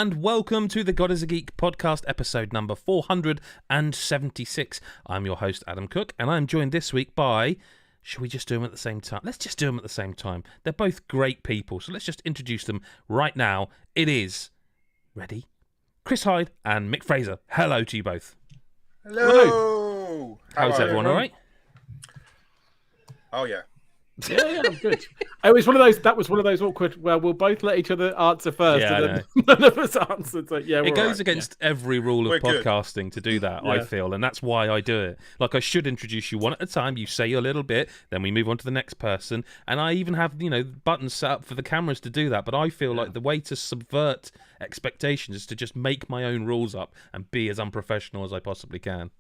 and welcome to the God is a Geek podcast, episode number 476. I'm your host, Adam Cook, and I'm joined this week by... Should we just do them at the same time? Let's just do them at the same time. They're both great people, so let's just introduce them right now. It is... Ready? Chris Hyde and Mick Fraser. Hello to you both. Hello. How's everyone, all right? Oh, yeah. Yeah, I'm good. It was one of those. That was one of those awkward. Well, we'll both let each other answer first, Yeah, and then none of us answered. So yeah, it goes against every rule of We're podcasting to do that. Yeah. I feel, and that's why I do it. Like I should introduce you one at a time. You say your little bit, then we move on to the next person, and I even have buttons set up for the cameras to do that. But I feel like the way to subvert expectations is to just make my own rules up and be as unprofessional as I possibly can.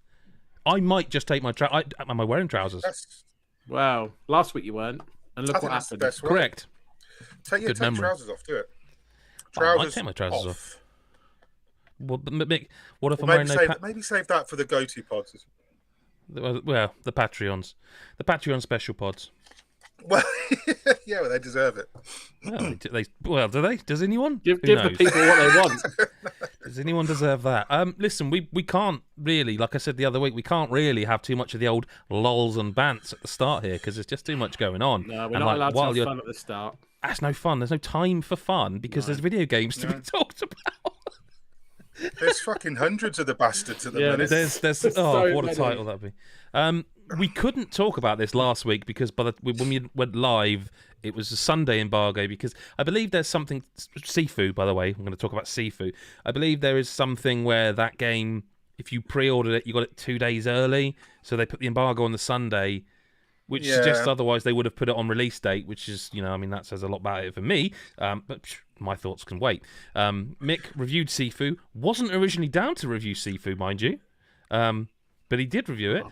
I might just take my am I wearing trousers? Wow, last week you weren't, and look what happened. Correct. Take memory. trousers off. Do it. I might take my trousers off. Well, Mick, what if I'm maybe wearing maybe save that for the go-to pods. Well, the Patreons. The Patreon special pods. Well, yeah, well, they deserve it. Well, do they? Does anyone? Give the people what they want. Does anyone deserve that? Listen, we can't really, like I said the other week, we can't really have too much of the old lols and bants at the start here because there's just too much going on. No, we're not allowed to have fun at the start. That's no fun. There's no time for fun because there's video games to be talked about. There's fucking hundreds of the bastards at the minute. There's so what many. a title that'd be. We couldn't talk about this last week because when we went live, it was a Sunday embargo because I believe there's something... Sifu, by the way. I'm going to talk about Sifu. I believe there is something where that game, if you pre-ordered it, you got it 2 days early. So they put the embargo on the Sunday, which suggests otherwise they would have put it on release date, which is, that says a lot about it for me. But my thoughts can wait. Mick reviewed Sifu. Wasn't originally down to review Sifu, mind you. But he did review it.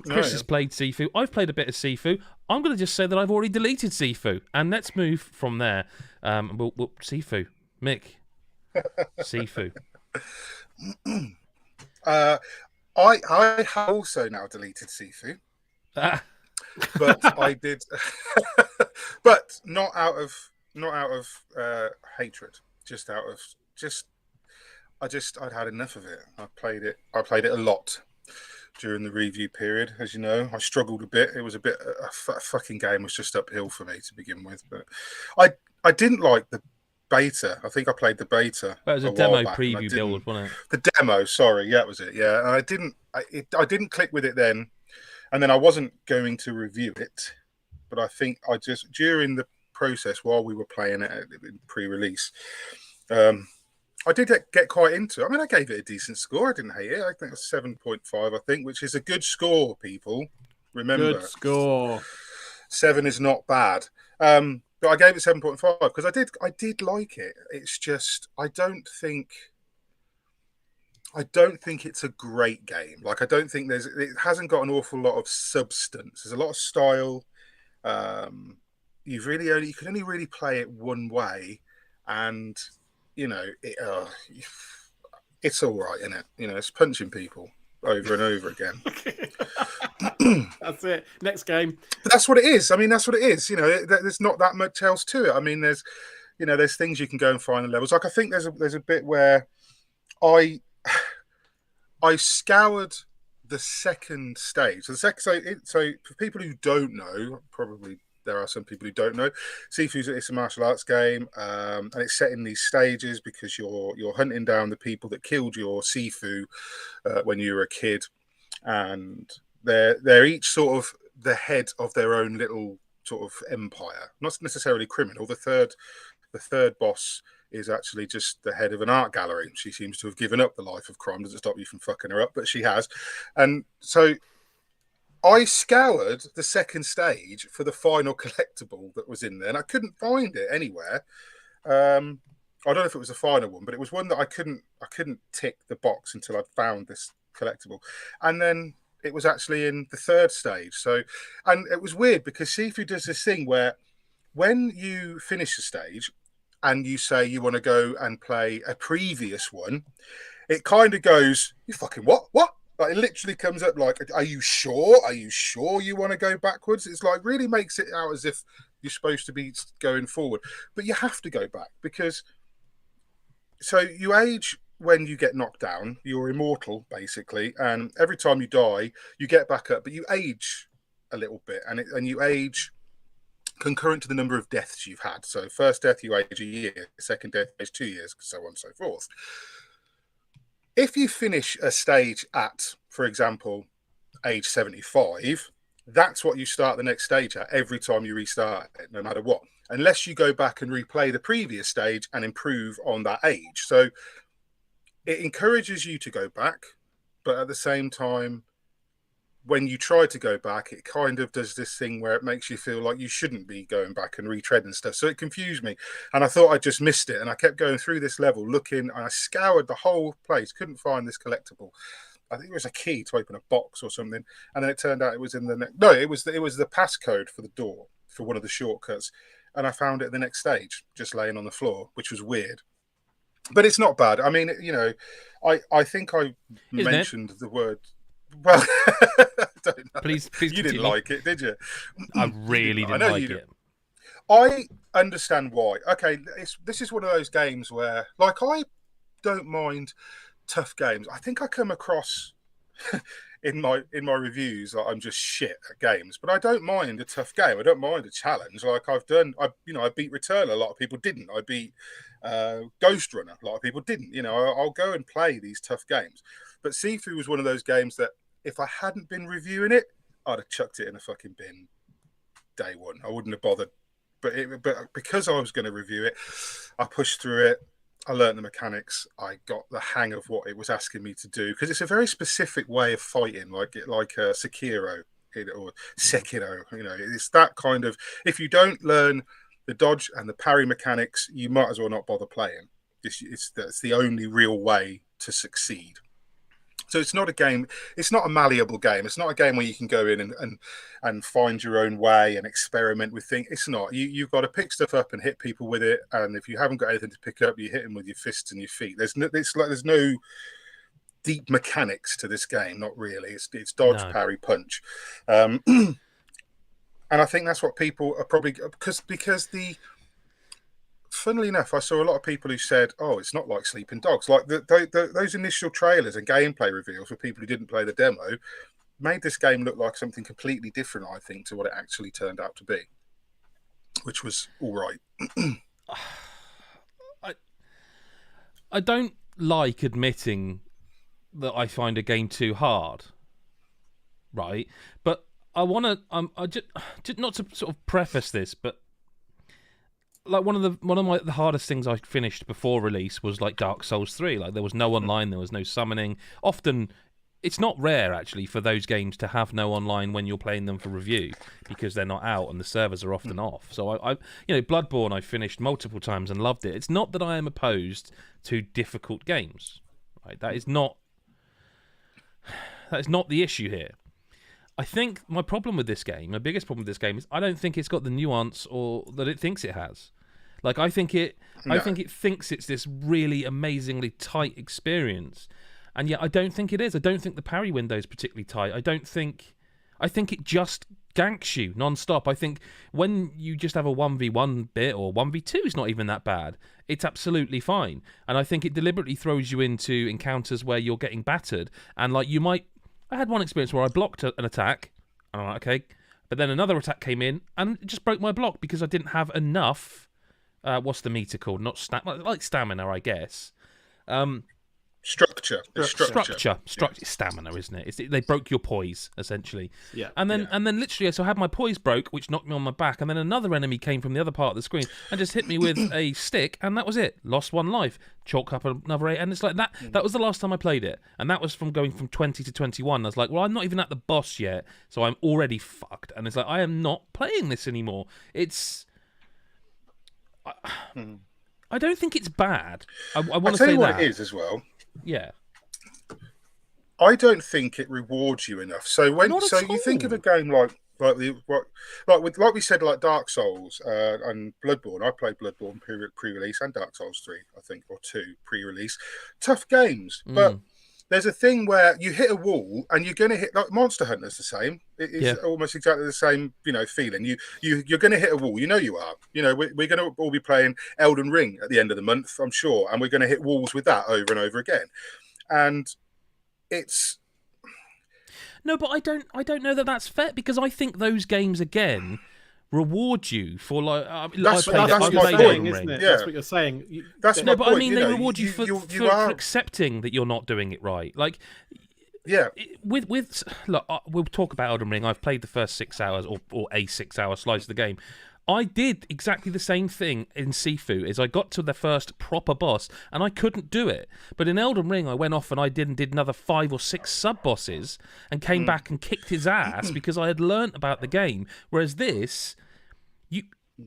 Chris has played Sifu. I've played a bit of Sifu. I'm going to just say that I've already deleted Sifu. And let's move from there. Sifu. Mick. Sifu. I have also now deleted Sifu. But I did... but not out of hatred. I'd had enough of it. I played it a lot during the review period, as you know. I struggled a bit. It was a fucking game was just uphill for me to begin with. But I didn't like the beta. I think I played the beta. Well, it was a demo preview build, wasn't it? The demo, sorry, that was it. Yeah, and I didn't click with it then, and then I wasn't going to review it. But I think I just during the process while we were playing it in pre-release. I did get quite into it. I mean, I gave it a decent score. I didn't hate it. I think it was 7.5, I think, which is a good score, people. Remember. Good score. 7 is not bad. But I gave it 7.5 because I did like it. It's just, I don't think it's a great game. Like, I don't think it hasn't got an awful lot of substance. There's a lot of style. You can only really play it one way, and it's all right, isn't it? It's punching people over and over again. That's it. Next game. But that's what it is. I mean, that's what it is. There's not that much else to it. I mean, there's things you can go and find the levels. Like, I think there's a bit where I scoured the second stage. So for people who don't know, probably there are some people who don't know, it's a martial arts game, and it's set in these stages because you're hunting down the people that killed your Sifu when you were a kid, and they're each sort of the head of their own little sort of empire, not necessarily criminal. The third boss is actually just the head of an art gallery. She seems to have given up the life of crime. Doesn't stop you from fucking her up, but she has, and so I scoured the second stage for the final collectible that was in there, and I couldn't find it anywhere. I don't know if it was the final one, but it was one that I couldn't tick the box until I'd found this collectible. And then it was actually in the third stage. So, and it was weird because Sifu does this thing where when you finish a stage and you say you want to go and play a previous one, it kind of goes, you fucking what? What? Like, it literally comes up like, are you sure? Are you sure you want to go backwards? It's like really makes it out as if you're supposed to be going forward. But you have to go back because so you age when you get knocked down. You're immortal, basically, and every time you die, you get back up, but you age a little bit, and you age concurrent to the number of deaths you've had. So first death, you age a year. Second death, age 2 years, so on and so forth. If you finish a stage at, for example, age 75, that's what you start the next stage at every time you restart it, no matter what, unless you go back and replay the previous stage and improve on that age. So it encourages you to go back, but at the same time, when you try to go back, it kind of does this thing where it makes you feel like you shouldn't be going back and retreading stuff. So it confused me, and I thought I just missed it. And I kept going through this level, looking, and I scoured the whole place, couldn't find this collectible. I think it was a key to open a box or something, and then it turned out it was in the no, it was the passcode for the door for one of the shortcuts, and I found it at the next stage, just laying on the floor, which was weird. But it's not bad. I mean, you know, I think I mentioned the word. Well, I don't know. Please you continue. didn't like it, did you? I really didn't like it. I understand why. Okay, this is one of those games where, like, I don't mind tough games. I think I come across in my reviews like I'm just shit at games, but I don't mind a tough game. I don't mind a challenge. Like I beat Return. A lot of people didn't. I beat Ghost Runner. A lot of people didn't. You know, I'll go and play these tough games. But Sifu was one of those games that if I hadn't been reviewing it, I'd have chucked it in a fucking bin day one. I wouldn't have bothered. But because I was going to review it, I pushed through it. I learned the mechanics. I got the hang of what it was asking me to do, because it's a very specific way of fighting, like Sekiro or Sekiro. You know, it's that kind of. If you don't learn the dodge and the parry mechanics, you might as well not bother playing. That's the only real way to succeed. So it's not a game. It's not a malleable game. It's not a game where you can go in and find your own way and experiment with things. It's not. You've got to pick stuff up and hit people with it. And if you haven't got anything to pick up, you hit them with your fists and your feet. There's no deep mechanics to this game. Not really. It's dodge, parry, punch. And I think that's what people are probably because the. Funnily enough, I saw a lot of people who said, "Oh, it's not like Sleeping Dogs." Like those initial trailers and gameplay reveals for people who didn't play the demo made this game look like something completely different, I think, to what it actually turned out to be, which was all right. I don't like admitting that I find a game too hard, right? But I want to. I just not to sort of preface this, but. Like one of the hardest things I finished before release was like Dark Souls 3. Like there was no online, there was no summoning. Often, it's not rare actually for those games to have no online when you're playing them for review because they're not out and the servers are often off. So I Bloodborne I finished multiple times and loved it. It's not that I am opposed to difficult games. Right? That is not the issue here. I think my problem with this game, my biggest problem with this game, is I don't think it's got the nuance or that it thinks it has. Like I think it thinks it's this really amazingly tight experience, and yet I don't think it is. I don't think the parry window is particularly tight. I think it just ganks you non-stop. I think when you just have a 1v1 bit or 1v2 is not even that bad. It's absolutely fine, and I think it deliberately throws you into encounters where you're getting battered, and like you might. I had one experience where I blocked an attack, and I'm like, okay, but then another attack came in and it just broke my block because I didn't have enough. What's the meter called? Not like stamina, I guess. Structure. Stamina, isn't it? They broke your poise essentially. Yeah. And then literally, so I had my poise broke, which knocked me on my back, and then another enemy came from the other part of the screen and just hit me with a stick, and that was it. Lost one life. Chalk up another 8, and it's like that. That was the last time I played it, and that was from going from 20 to 21. I was like, well, I'm not even at the boss yet, so I'm already fucked. And it's like I am not playing this anymore. I don't think it's bad. I want to say that. I'll tell you what it is as well. Yeah. I don't think it rewards you enough. So you think of a game like we said, like Dark Souls and Bloodborne. I played Bloodborne pre-release and Dark Souls 3, I think, or 2 pre-release. Tough games, but there's a thing where you hit a wall and you're going to hit, like Monster Hunter's the same. It's almost exactly the same, feeling. You're going to hit a wall. You are. We're going to all be playing Elden Ring at the end of the month, I'm sure, and we're going to hit walls with that over and over again. And it's no, but I don't know that that's fair, because I think those games again reward you for that's what you're saying, isn't it? That's what you're saying. That's no, my but point. I mean, they reward you for accepting that you're not doing it right. Like, yeah, with look, we'll talk about Elden Ring. I've played the first 6 hours or a 6 hour slice of the game. I did exactly the same thing in Sifu. Is I got to the first proper boss and I couldn't do it. But in Elden Ring, I went off and I did another 5 or 6 sub bosses and came back and kicked his ass because I had learnt about the game. Whereas this,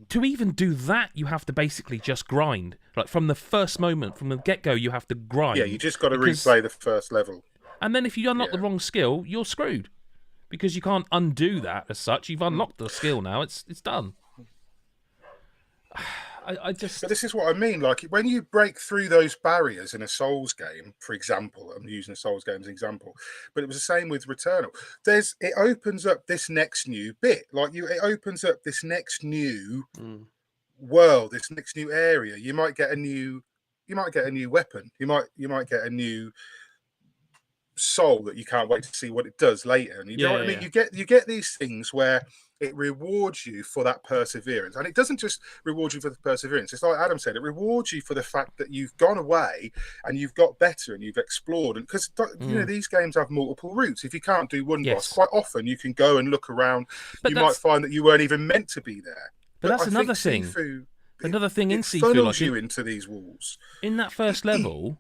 to even do that, you have to basically just grind. Like from the first moment, from the get-go, you have to grind. Yeah, you just got to replay the first level. And then if you unlock the wrong skill, you're screwed, because you can't undo that as such. You've unlocked the skill now. It's done. But this is what I mean. Like, when you break through those barriers in a Souls game, for example, I'm using a Souls game as an example, but it was the same with Returnal. It opens up this next new bit. It opens up this next new world, this next new area. You might get a new weapon. You might get a new soul that you can't wait to see what it does later. And you know what I mean? You get these things where it rewards you for that perseverance, and it doesn't just reward you for the perseverance. It's like Adam said, it rewards you for the fact that you've gone away and you've got better and you've explored. And because these games have multiple routes. If you can't do one boss, quite often you can go and look around. But you might find that you weren't even meant to be there. But that's another thing. Another thing in Sifu, funnels you into these walls. In that first level,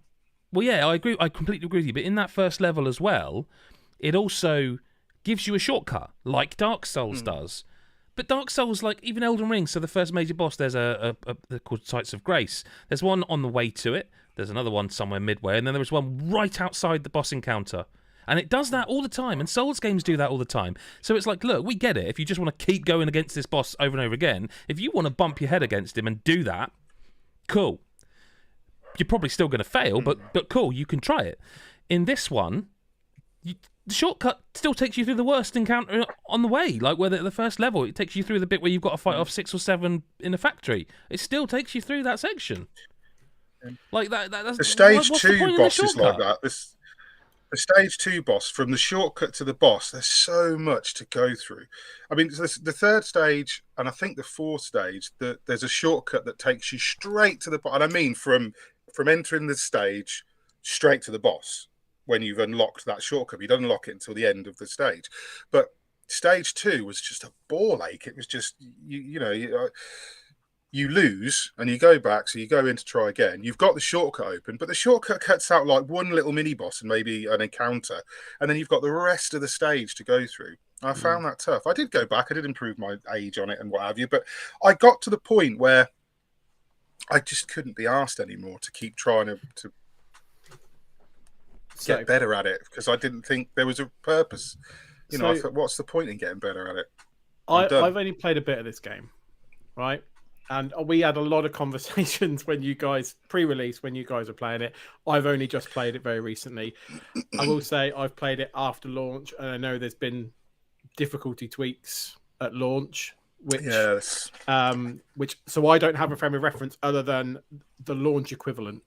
well, yeah, I agree. I completely agree with you. But in that first level as well, it also gives you a shortcut, like Dark Souls does. But Dark Souls, like even Elden Ring, so the first major boss, there's they're called Sites of Grace. There's one on the way to it. There's another one somewhere midway, and then there's one right outside the boss encounter. And it does that all the time, and Souls games do that all the time. So it's like, look, we get it. If you just want to keep going against this boss over and over again, if you want to bump your head against him and do that, cool. You're probably still going to fail, but cool, you can try it. In this one, the shortcut still takes you through the worst encounter on the way. Like where the first level, it takes you through the bit where you've got to fight off 6 or 7 in a factory. It still takes you through that section. Like that's the stage what's 2 boss is like that. The stage 2 boss, from the shortcut to the boss, there's so much to go through. I mean, the third stage and I think the fourth stage, there's a shortcut that takes you straight to the boss. And I mean from entering the stage straight to the boss. When you've unlocked that shortcut, you don't unlock it until the end of the stage. But stage 2 was just a ball ache. It was just you lose and you go back, so you go in to try again. You've got the shortcut open, but the shortcut cuts out like one little mini boss and maybe an encounter, and then you've got the rest of the stage to go through. I found that tough. I did go back. I did improve my age on it and what have you, but I got to the point where I just couldn't be asked anymore to keep trying to get better at it, because I didn't think there was a purpose. I thought, what's the point in getting better at it? I've only played a bit of this game, right? And we had a lot of conversations when you guys pre-release, when you guys were playing it. I've only just played it very recently. I will say I've played it after launch, and I know there's been difficulty tweaks at launch, which so I don't have a frame of reference other than the launch equivalent.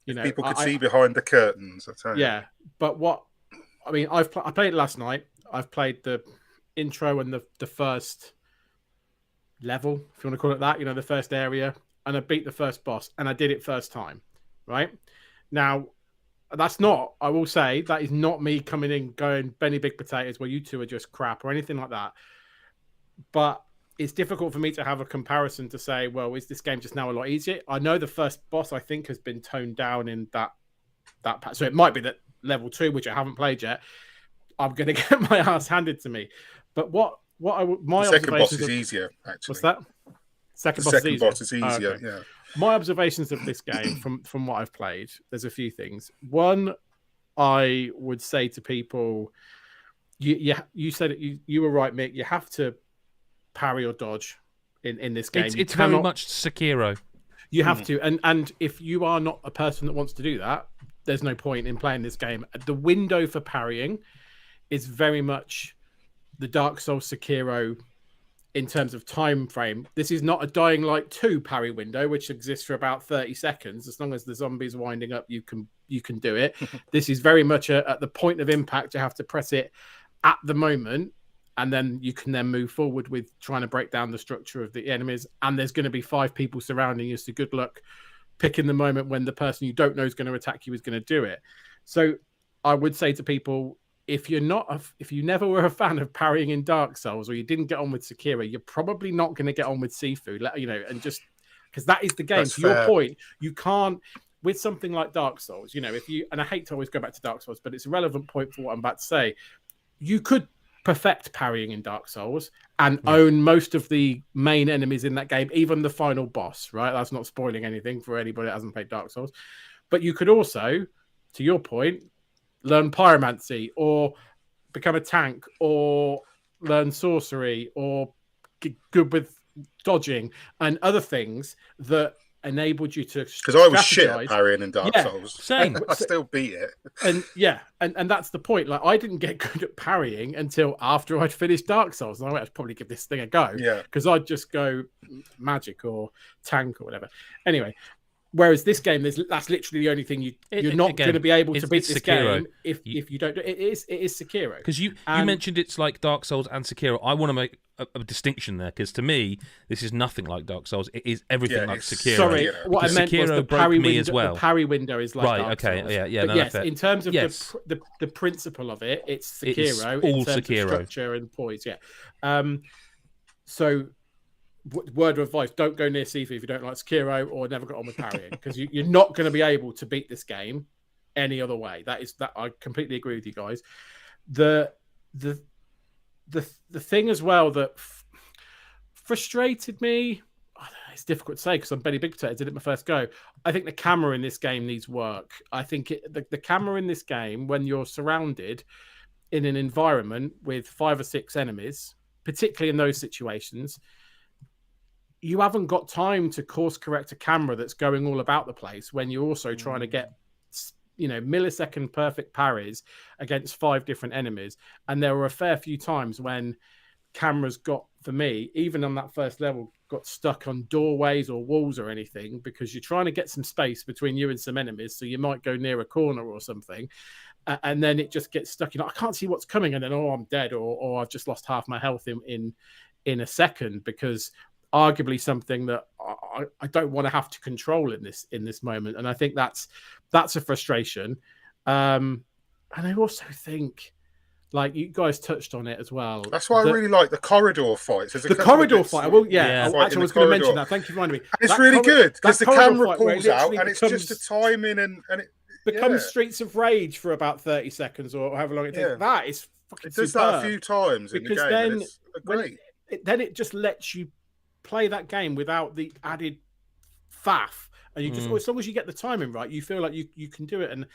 People could see behind the curtains. I tell you. Yeah, but I played it last night. I've played the intro and the first level, if you want to call it that. The first area, and I beat the first boss, and I did it first time. Right now, I will say that is not me coming in going Benny Big Potatoes, where you two are just crap or anything like that. But it's difficult for me to have a comparison to say, well, is this game just now a lot easier? I know the first boss, I think, has been toned down in that so it might be that level 2, which I haven't played yet, I'm going to get my ass handed to me. But my second boss is easier, actually. What's that? Second boss is easier. Okay. Yeah. My observations of this game from what I've played, there's a few things. One, I would say to people, you said it, you were right, Mick. You have to parry or dodge in this game. It's very much Sekiro. You have to, and if you are not a person that wants to do that, there's no point in playing this game. The window for parrying is very much the Dark Souls Sekiro in terms of time frame. This is not a Dying Light 2 parry window, which exists for about 30 seconds. As long as the zombies are winding up, you can do it. This is very much at the point of impact. You have to press it at the moment, and then you can then move forward with trying to break down the structure of the enemies. And there's going to be 5 people surrounding you, so good luck picking the moment when the person you don't know is going to attack you is going to do it. So I would say to people, if you never were a fan of parrying in Dark Souls, or you didn't get on with Sekiro, you're probably not going to get on with Sifu, and just because that is the game. That's to fair. Your point, you can't, with something like Dark Souls, and I hate to always go back to Dark Souls, but it's a relevant point for what I'm about to say. You could perfect parrying in Dark Souls and own most of the main enemies in that game, even the final boss, right? That's not spoiling anything for anybody that hasn't played Dark Souls. But you could also, to your point, learn pyromancy, or become a tank, or learn sorcery, or get good with dodging and other things that enabled you to, because I was shit at parrying in Dark Souls. Same. I still beat it. And that's the point. Like, I didn't get good at parrying until after I'd finished Dark Souls, and I went, I'd probably give this thing a go. Yeah, because I'd just go magic or tank or whatever. Anyway, whereas this game, that's literally the only thing you're not going to be able to beat this Sekiro. game if you don't do it. It is Sekiro. Because you mentioned it's like Dark Souls and Sekiro. I want to make a distinction there, because to me, this is nothing like Dark Souls. It is everything like Sekiro. Sorry, what I meant was the parry window as well. The parry window is like Dark Souls. Yeah. But yes, in terms of the principle of it, it's Sekiro. It's all in terms Sekiro. of structure and poise. Yeah. So, word of advice: don't go near Sifu if you don't like Sekiro, or never got on with parrying, because you're not going to be able to beat this game any other way. That I completely agree with you guys. The thing as well that frustrated me, it's difficult to say because I'm Benny Big Potato, did it my first go. I think the camera in this game needs work. I think the camera in this game, when you're surrounded in an environment with 5 or 6 enemies, particularly in those situations, you haven't got time to course correct a camera that's going all about the place when you're also trying to get millisecond perfect parries against 5 different enemies. And there were a fair few times when cameras got, for me, even on that first level, got stuck on doorways or walls or anything, because you're trying to get some space between you and some enemies, so you might go near a corner or something, and then it just gets stuck. I can't see what's coming, and then I'm dead, or I've just lost half my health in a second, because arguably something that I don't want to have to control in this moment. And I think that's a frustration. And I also think, like you guys touched on it as well. That's why I really like the corridor fights. The corridor fight. Well, I was going to mention that. Thank you for reminding me. And it's really good because the camera pulls out and it's just a timing and it becomes Streets of Rage for about 30 seconds or however long it takes. That is fucking It does superb. that a few times in the game. Then, it's great. Then it just lets you play that game without the added faff. And you just, as long as you get the timing right, you feel like you can do it. And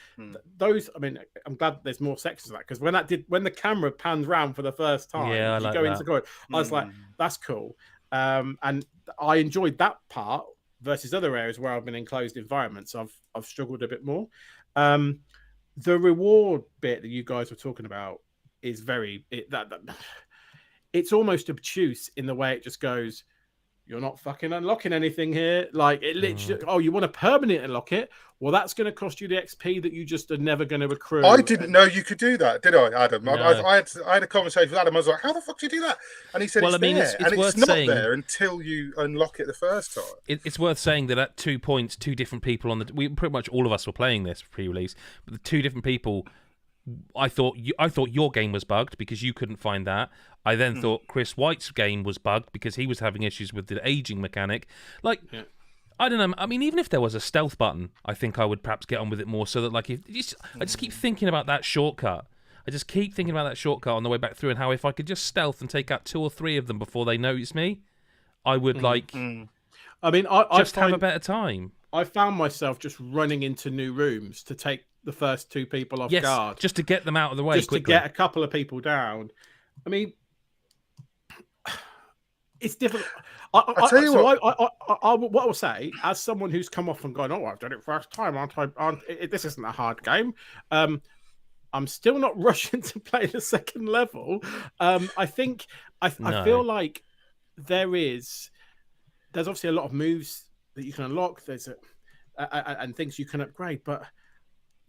those, I mean, I'm glad there's more sections of that, because when the camera pans round for the first time, you go into the corridor, I was like, that's cool. And I enjoyed that part versus other areas where I've been in closed environments. I've struggled a bit more. The reward bit that you guys were talking about is it's almost obtuse in the way it just goes, you're not fucking unlocking anything here. Like, it literally, you want to permanently unlock it? Well, that's going to cost you the XP that you just are never going to accrue. I didn't know you could do that, did I, Adam? No. I had a conversation with Adam. I was like, how the fuck do you do that? And he said, it's not there until you unlock it the first time. It's worth saying that at 2 points, 2 different people we pretty much all of us were playing this pre-release, but the 2 different people, I thought your game was bugged because you couldn't find that. I then thought Chris White's game was bugged because he was having issues with the aging mechanic. I don't know. I mean, even if there was a stealth button, I think I would perhaps get on with it more. So that, like, I just keep thinking about that shortcut. I just keep thinking about that shortcut on the way back through, and how if I could just stealth and take out 2 or 3 of them before they notice me, I would I mean, I just have a better time. I found myself just running into new rooms to take the first 2 people off guard, just to get them out of the way, just quickly. To get a couple of people down. I mean, it's difficult. I tell you what. What I will say, as someone who's come off and gone, oh, I've done it first time, this isn't a hard game. I'm still not rushing to play the second level. I think I feel like there's obviously a lot of moves that you can unlock. And things you can upgrade, but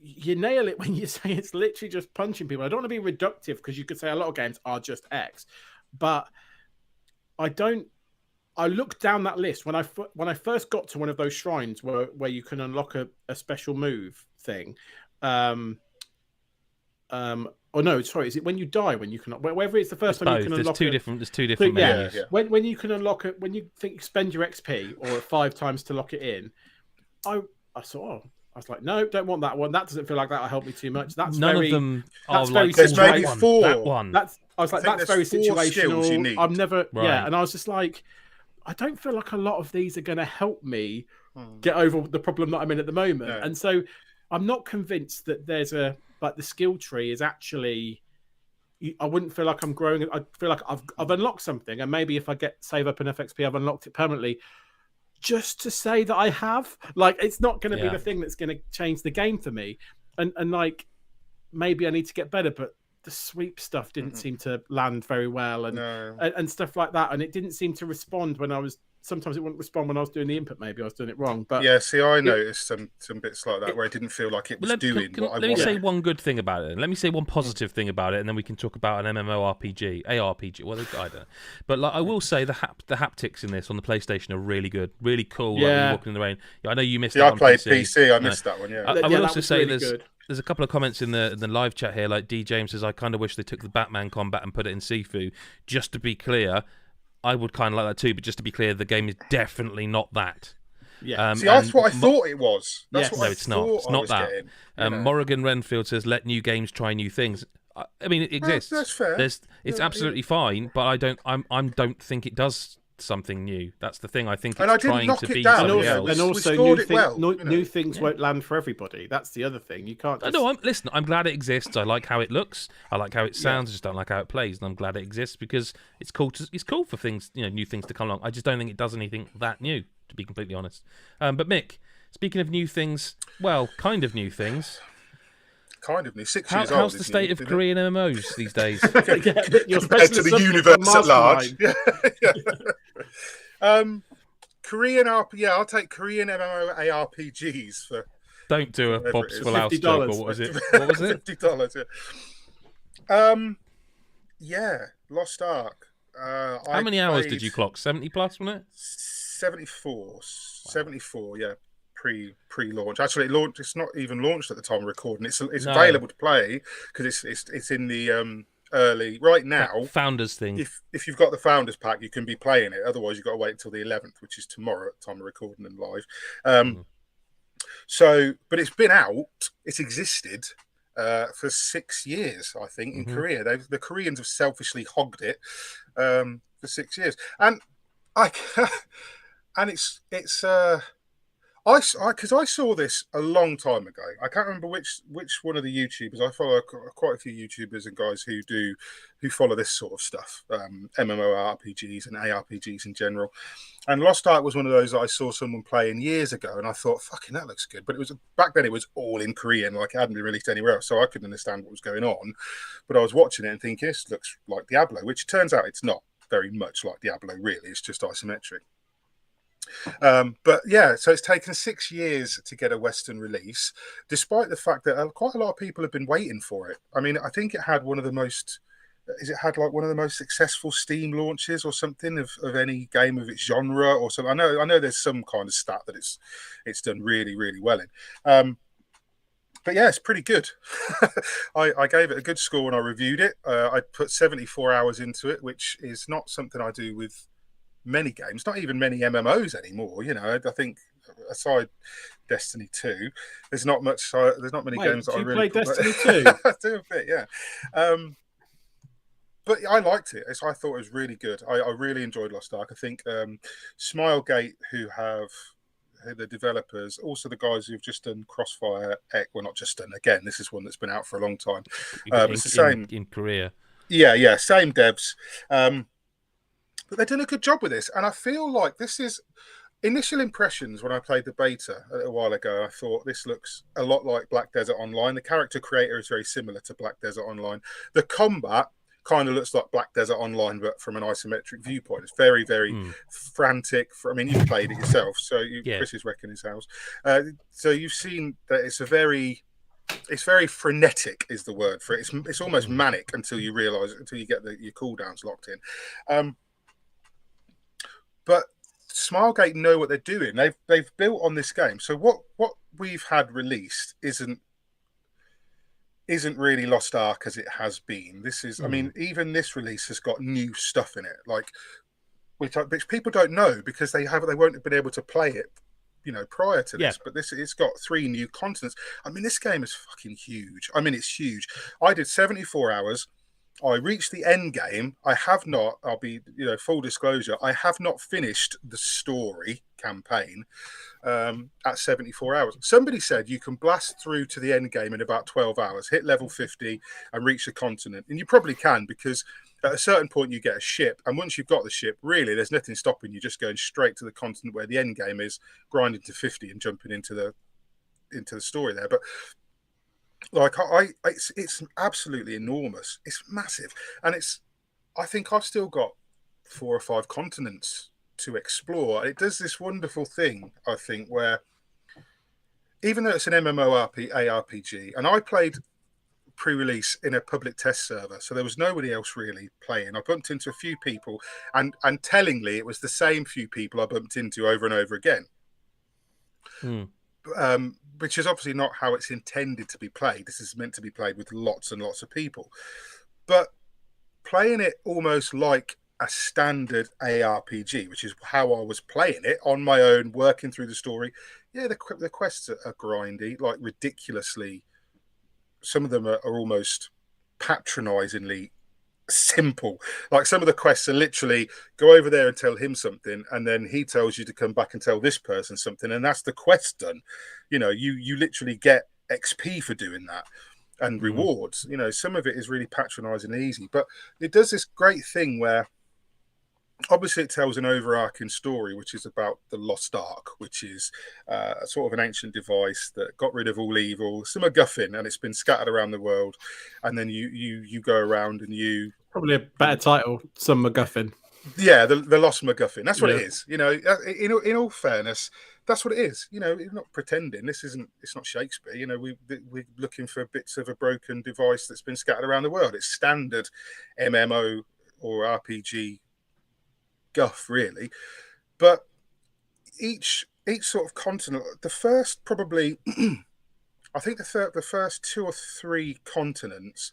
you nail it when you say it's literally just punching people. I don't want to be reductive because you could say a lot of games are just X, but I looked down that list when I first got to one of those shrines where you can unlock a special move thing. Oh no, sorry. Is it when you die when you can? Whether it's the first time you can unlock. There's two different menus. Yeah. When you can unlock it, when you think spend your XP or 5 times to lock it in, I thought, I was like, no, don't want that one. That doesn't feel like that'll help me too much. That's none very, of them. That's very there's maybe 4. That one. I was like, that's very situational. I'm never, right. And I was just like, I don't feel like a lot of these are going to help me get over the problem that I'm in at the moment. No. And so I'm not convinced that there's the skill tree is actually. I wouldn't feel like I'm growing. I feel like I've unlocked something, and maybe if I save up enough XP, I've unlocked it permanently. Just to say that I have, like, it's not going to be the thing that's going to change the game for me. And like, maybe I need to get better, but the sweep stuff didn't seem to land very well, and stuff like that. And it didn't seem to respond when I was. Sometimes it wouldn't respond when I was doing the input. Maybe I was doing it wrong. But yeah, see, I noticed some bits like that where it didn't feel like it was doing what I wanted. Let me say one good thing about it. Let me say one positive thing about it, and then we can talk about an MMORPG, ARPG. Well, I don't know. But like, I will say the haptics in this on the PlayStation are really good, really cool. Yeah, like, walking in the rain. Yeah, I know you missed. Yeah, I played PC. I missed that one. Yeah, I will also say there's a couple of comments in the live chat here. Like D James says, I kind of wish they took the Batman combat and put it in Sifu. Just to be clear. I would kind of like that too, but just to be clear, the game is definitely not that. Yeah. See, that's what I thought it was. That's what it's not. It's not that. Morrigan Renfield says, "Let new games try new things." I mean, it exists. That's fair. It's absolutely fine, but I don't think it does something new. That's the thing. I think it's trying to be something else. And also, new things won't land for everybody. That's the other thing. You can't. No, listen. I'm glad it exists. I like how it looks. I like how it sounds. I just don't like how it plays. And I'm glad it exists because it's cool. It's cool for things, new things to come along. I just don't think it does anything that new, to be completely honest. But Mick, speaking of new things, well, kind of new things. Kind of new. 6 years old. How's the state of Korean MMOs these days? Compared to the universe at large. Korean I'll take Korean MMO ARPGs for. Don't do a Bob Swalowski joke, or what was it? What was it? $50. Yeah. Yeah, Lost Ark. How many hours did you clock? 70 plus, wasn't it? 74. Wow. 74. Yeah. Pre-launch. Actually, it's not even launched at the time of recording. It's available to play because it's in the early right now. Founders thing. If you've got the Founders Pack, you can be playing it. Otherwise, you've got to wait until the 11th, which is tomorrow at the time of recording and live. So, but it's been out. It's existed for 6 years, I think, in Korea. The Koreans have selfishly hogged it for 6 years, and it's. Because I saw this a long time ago. I can't remember which one of the YouTubers. I follow quite a few YouTubers and guys who follow this sort of stuff, MMORPGs and ARPGs in general. And Lost Ark was one of those that I saw someone playing years ago, and I thought, "Fucking, that looks good." But it was back then; it was all in Korean, like it hadn't been released anywhere else, so I couldn't understand what was going on. But I was watching it and thinking, "This looks like Diablo," which turns out it's not very much like Diablo. Really, it's just isometric. But yeah, so it's taken 6 years to get a Western release, despite the fact that quite a lot of people have been waiting for it. I mean, I think it had one of the most successful Steam launches or something of any game of its genre or something. I know there's some kind of stat that it's done really, really well in. But yeah, it's pretty good. I gave it a good score when I reviewed it. I put 74 hours into it, which is not something I do with many games, not even many MMOs anymore. I think aside Destiny 2, there's not many games that I really play Destiny 2. I do a bit, yeah. But I liked it. I thought it was really good. I really enjoyed Lost Ark. I think Smilegate, who have the developers, also the guys who've just done Crossfire X, well, not just done, again, this is one that's been out for a long time. It's the same in Korea. Yeah, same devs. But they've done a good job with this, and I feel like this is initial impressions when I played the beta a little while ago. I thought this looks a lot like Black Desert Online. The character creator is very similar to Black Desert Online. The combat kind of looks like Black Desert Online, but from an isometric viewpoint. It's very, very frantic. I mean, you've played it yourself, so Chris is wrecking his house. So you've seen that it's very frenetic is the word for it. It's almost manic until you realise it, until you get your cooldowns locked in. But Smilegate know what they're doing. They've built on this game. So what we've had released isn't really Lost Ark as it has been. This is, I mean, even this release has got new stuff in it, like which people don't know because they won't have been able to play it, prior to this. But it's got 3 new continents. I mean, this game is fucking huge. I mean, it's huge. I did 74 hours. I reached the end game. I have not, I'll be, full disclosure, I have not finished the story campaign at 74 hours. Somebody said you can blast through to the end game in about 12 hours, hit level 50 and reach the continent. And you probably can, because at a certain point you get a ship. And once you've got the ship, really, there's nothing stopping you just going straight to the continent where the end game is, grinding to 50 and jumping into the story there. But like it's absolutely enormous. It's massive, and I think I've still got 4 or 5 continents to explore. It does this wonderful thing, I think, where even though it's an ARPG, and I played pre-release in a public test server, so there was nobody else really playing. I bumped into a few people, and tellingly, it was the same few people I bumped into over and over again. Which is obviously not how it's intended to be played. This is meant to be played with lots and lots of people. But playing it almost like a standard ARPG, which is how I was playing it on my own, working through the story. Yeah, the quests are grindy, like ridiculously. Some of them are almost patronizingly simple. Like some of the quests are literally go over there and tell him something, and then he tells you to come back and tell this person something, and that's the quest done. You literally get XP for doing that and rewards. Some of it is really patronizing and easy, but it does this great thing where obviously it tells an overarching story, which is about the Lost Ark, which is sort of an ancient device that got rid of all evil, some MacGuffin, and it's been scattered around the world. And then you go around and you... Probably a better title, some MacGuffin. Yeah, the Lost MacGuffin. That's what it is. In all fairness, that's what it is. You're not pretending. It's not Shakespeare. We're looking for bits of a broken device that's been scattered around the world. It's standard MMO or RPG guff, really. But each sort of continent, the first probably I think the first 2 or 3 continents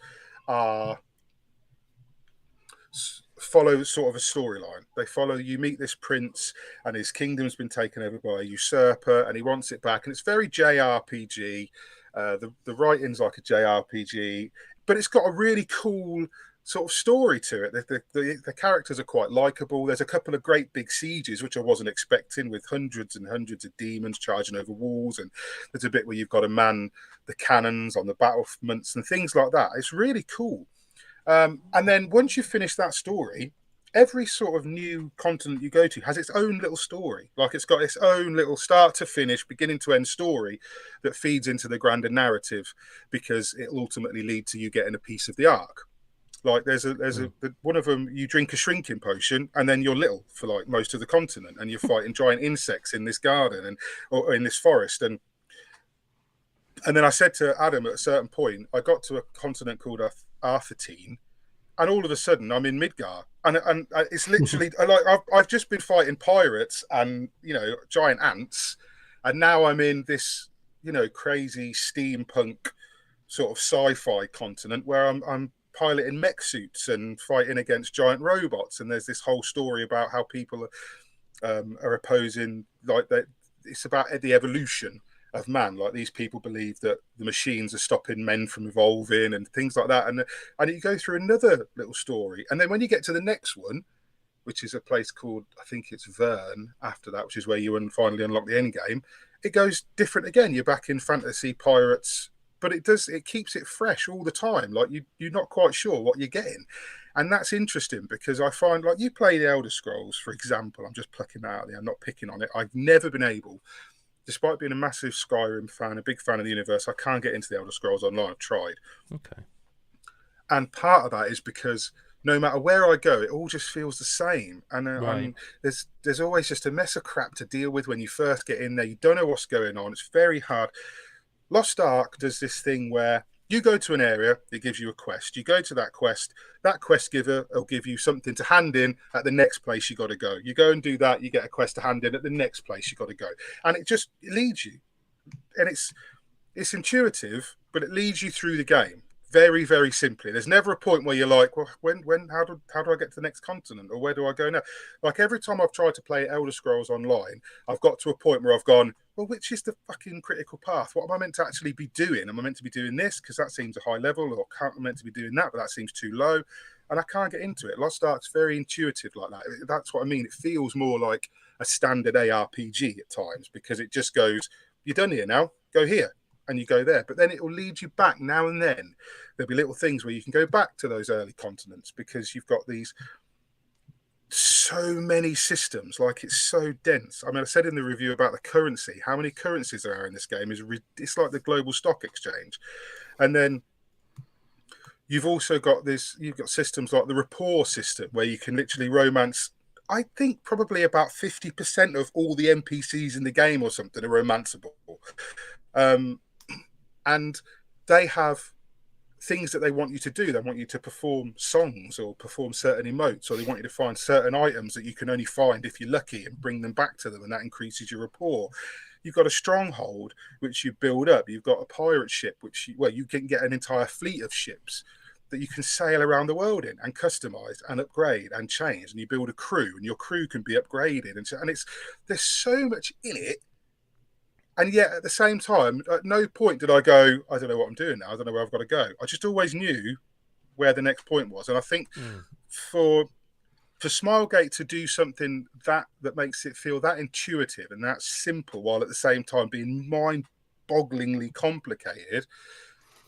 follow sort of a storyline. They follow, you meet this prince and his kingdom's been taken over by a usurper and he wants it back, and it's very JRPG. The writing's like a JRPG, but it's got a really cool sort of story to it. The characters are quite likable. There's a couple of great big sieges, which I wasn't expecting, with hundreds and hundreds of demons charging over walls, and there's a bit where you've got to man the cannons on the battlements and things like that. It's really cool. And then once you finish that story, every sort of new continent you go to has its own little story. Like it's got its own little start to finish, beginning to end story that feeds into the grander narrative, because it'll ultimately lead to you getting a piece of the Ark. Like there's one of them, you drink a shrinking potion and then you're little for like most of the continent, and you're fighting giant insects in this garden or in this forest. And then I said to Adam at a certain point, I got to a continent called Arthurtine, and all of a sudden I'm in Midgar, and it's literally like I've just been fighting pirates and giant ants, and now I'm in this crazy steampunk sort of sci-fi continent where I'm piloting mech suits and fighting against giant robots, and there's this whole story about how people are opposing, like, that it's about the evolution of man. Like, these people believe that the machines are stopping men from evolving and things like that, and you go through another little story, and then when you get to the next one, which is a place called, I think it's Vern after that, which is where you finally unlock the end game, it goes different again. You're back in fantasy pirates but it keeps it fresh all the time. Like you're not quite sure what you're getting. And that's interesting because I find, like, you play the Elder Scrolls, for example. I'm just plucking that out there. I'm not picking on it. I've never been able, despite being a massive Skyrim fan, a big fan of the universe, I can't get into the Elder Scrolls Online. I've tried. Okay. And part of that is because no matter where I go, it all just feels the same. And Right. there's always just a mess of crap to deal with when you first get in there. You don't know what's going on. It's very hard. Lost Ark does this thing where you go to an area, it gives you a quest. You go to that quest giver will give you something to hand in at the next place you got to go. You go and do that, you get a quest to hand in at the next place you got to go. And it leads you. And it's intuitive, but it leads you through the game. Very, very simply. There's never a point where you're like, well, how do I get to the next continent, or where do I go now? Like, every time I've tried to play Elder Scrolls Online, I've got to a point where I've gone, well, which is the fucking critical path? What am I meant to actually be doing? Am I meant to be doing this because that seems a high level, or am I meant to be doing that, but that seems too low? And I can't get into it. Lost Ark's very intuitive like that. That's what I mean. It feels more like a standard ARPG at times, because it just goes, you're done here now, go here. And you go there, but then it will lead you back now and then. There'll be little things where you can go back to those early continents, because you've got these so many systems. Like, it's so dense. I mean, I said in the review about the currency, how many currencies there are in this game it's like the global stock exchange. And then you've also got systems like the rapport system, where you can literally romance, I think probably about 50% of all the NPCs in the game or something are romanceable. And they have things that they want you to do. They want you to perform songs or perform certain emotes, or they want you to find certain items that you can only find if you're lucky and bring them back to them, and that increases your rapport. You've got a stronghold, which you build up. You've got a pirate ship, you can get an entire fleet of ships that you can sail around the world in and customize and upgrade and change. And you build a crew, and your crew can be upgraded. And there's so much in it. And yet, at the same time, at no point did I go, I don't know what I'm doing now. I don't know where I've got to go. I just always knew where the next point was. And I think for Smilegate to do something that makes it feel that intuitive and that simple, while at the same time being mind-bogglingly complicated,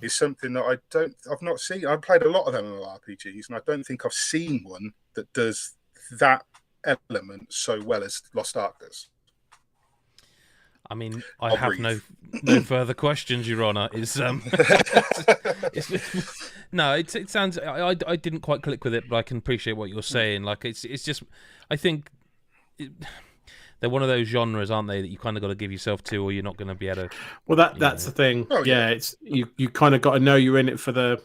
is something that I've not seen. I've played a lot of MMORPGs, and I don't think I've seen one that does that element so well as Lost Ark does. I mean, I have no further questions, Your Honour. It sounds. I didn't quite click with it, but I can appreciate what you're saying. Like, it's just, I think they're one of those genres, aren't they, that you kind of got to give yourself to, or you're not going to be able to. Well, that's the thing. Oh, yeah, it's you kind of got to know you're in it for the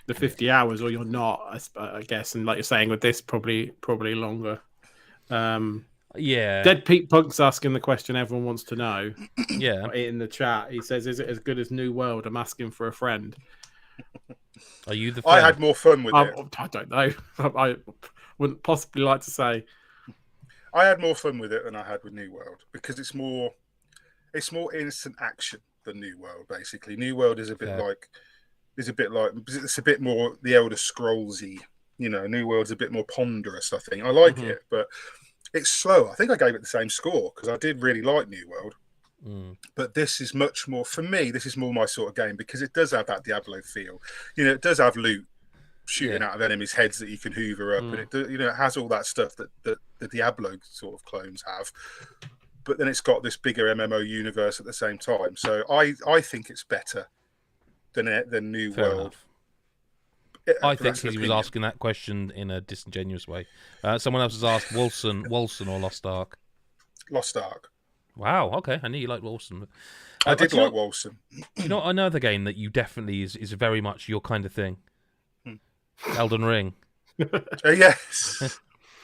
50 hours, or you're not. I guess, and like you're saying with this, probably longer. Yeah. Dead Pete Punk's asking the question everyone wants to know. Yeah. In the chat, he says, "Is it as good as New World?" I'm asking for a friend. Are you the friend? I had more fun with it. I don't know. I wouldn't possibly like to say. I had more fun with it than I had with New World, because it's more instant action than New World. Basically, New World is a bit like it's a bit more the Elder Scrollsy. New World's a bit more ponderous. I think I like it, but it's slow. I think I gave it the same score because I did really like New World. But this is much more, for me, this is more my sort of game, because it does have that Diablo feel. It does have loot shooting out of enemies' heads that you can hoover up, and it has all that stuff that the Diablo sort of clones have. But then it's got this bigger MMO universe at the same time. So I think it's better than New World. I think he was asking that question in a disingenuous way. Someone else has asked Wolson or Lost Ark. Lost Ark. Wow. Okay, I knew you liked Wolson. I did like Wolson. Another game that you definitely is very much your kind of thing. Elden Ring. Yes.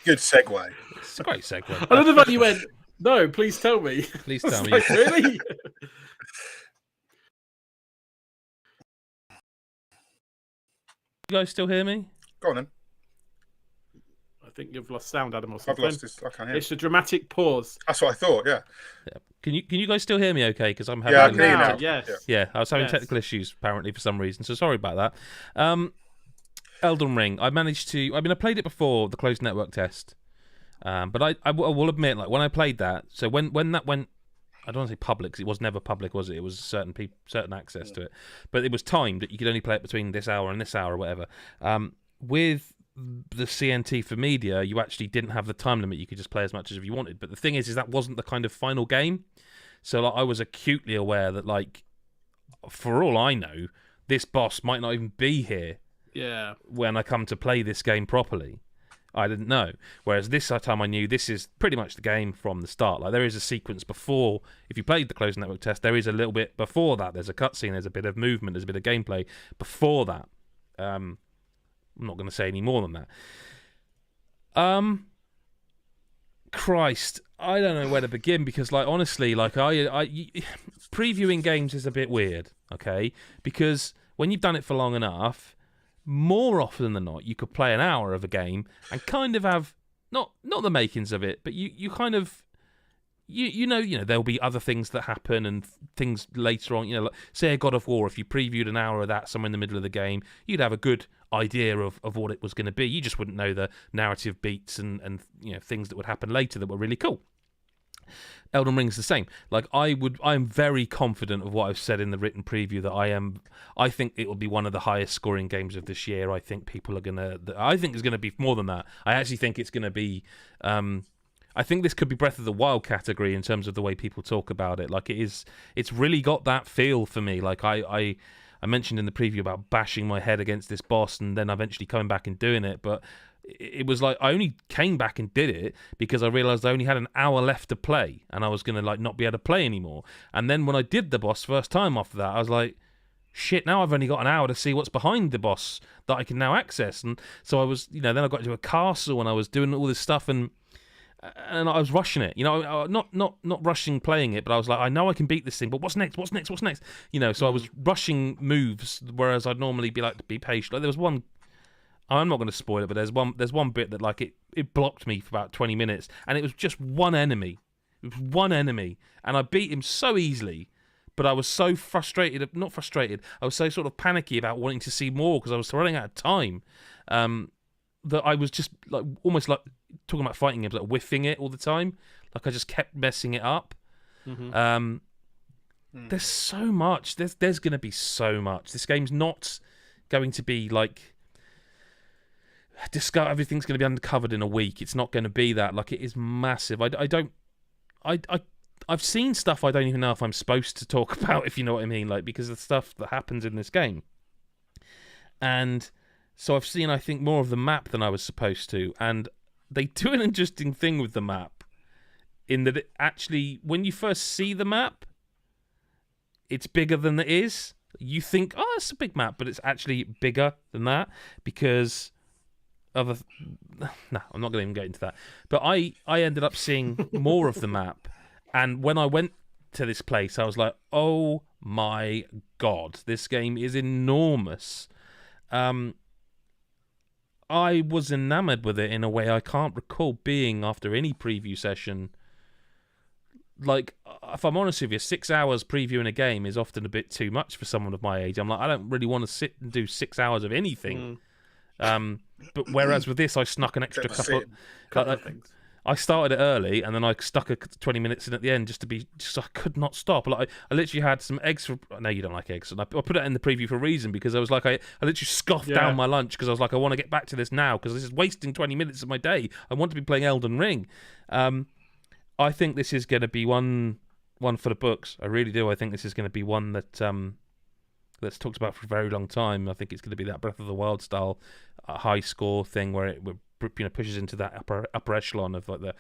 Good segue. It's a great segue. I love the fact you went, no, please tell me. Please tell me. Like, really? You guys still hear me? Go on then. I think you've lost sound, Adam, or something. I've lost this. I can't hear. It's a dramatic pause. That's what I thought. Yeah. Can you guys still hear me? Okay, because I'm having. Yeah, I can hear you now. Yes. Yeah, I was having technical issues apparently for some reason. So sorry about that. Elden Ring. I played it before the closed network test, but I will admit, like when I played that, so when that went I don't want to say public, 'cause it was never public, was it? It was certain access to it, but it was timed that you could only play it between this hour and this hour or whatever. With the CNT for media, you actually didn't have the time limit. You could just play as much as you wanted. But the thing is that wasn't the kind of final game. So like, I was acutely aware that, like, for all I know, this boss might not even be here. Yeah. When I come to play this game properly. I didn't know. Whereas this time I knew this is pretty much the game from the start. Like, there is a sequence before, if you played the closed network test, there is a little bit before that. There's a cutscene, there's a bit of movement, there's a bit of gameplay before that. I'm not going to say any more than that. Christ, I don't know where to begin, because, like, honestly, like, previewing games is a bit weird, okay? Because when you've done it for long enough, more often than not, you could play an hour of a game and kind of have not the makings of it, but you kind of you know there'll be other things that happen and things later on. You know, like, say a God of War, if you previewed an hour of that somewhere in the middle of the game, you'd have a good idea of what it was going to be. You just wouldn't know the narrative beats and you know, things that would happen later that were really cool. Elden Ring's the same. Like, I'm very confident of what I've said in the written preview, that I think it will be one of the highest scoring games of this year. I think I think it's gonna be more than that. I actually think it's gonna be I think this could be Breath of the Wild category in terms of the way people talk about it. Like, it's really got that feel for me. Like, I mentioned in the preview about bashing my head against this boss and then eventually coming back and doing it, but it was like I only came back and did it because I realised I only had an hour left to play and I was going to, like, not be able to play anymore. And then when I did the boss first time after that, I was like, shit, now I've only got an hour to see what's behind the boss that I can now access. And so I was, then I got into a castle and I was doing all this stuff and I was rushing it, not rushing playing it, but I was like, I know I can beat this thing, but what's next? So I was rushing moves, whereas I'd normally be patient. Like, there was one, I'm not going to spoil it, but there's one bit that, like, it blocked me for about 20 minutes, and it was just one enemy. It was one enemy, and I beat him so easily, but I was so not frustrated, I was so sort of panicky about wanting to see more because I was running out of time, that I was just, like, almost like talking about fighting games, like whiffing it all the time. Like, I just kept messing it up. Mm-hmm. There's so much. There's going to be so much. This game's not going to be like everything's going to be uncovered in a week. It's not going to be that. Like, it is massive. I've seen stuff I don't even know if I'm supposed to talk about, if you know what I mean. Like, because of the stuff that happens in this game, and so I've seen, I think, more of the map than I was supposed to, and they do an interesting thing with the map in that it actually, when you first see the map, it's bigger than it is. You think, oh, it's a big map, but it's actually bigger than that because of no, I'm not going to even get into that. But I ended up seeing more of the map, and when I went to this place, I was like, oh my God, this game is enormous. I was enamored with it in a way I can't recall being after any preview session. Like, if I'm honest with you, 6 hours previewing a game is often a bit too much for someone of my age. I'm like, I don't really want to sit and do 6 hours of anything. But whereas with this, I snuck an extra couple of things. I started it early, and then I stuck 20 minutes in at the end just I could not stop. Like, I literally had some eggs for. No, you don't like eggs, and I put it in the preview for a reason, because I was like, I literally scoffed down my lunch because I was like, I want to get back to this now because this is wasting 20 minutes of my day. I want to be playing Elden Ring. I think this is going to be one for the books. I really do. I think this is going to be one that's talked about for a very long time. I think it's going to be that Breath of the Wild style high score thing where it pushes into that upper echelon of, like, the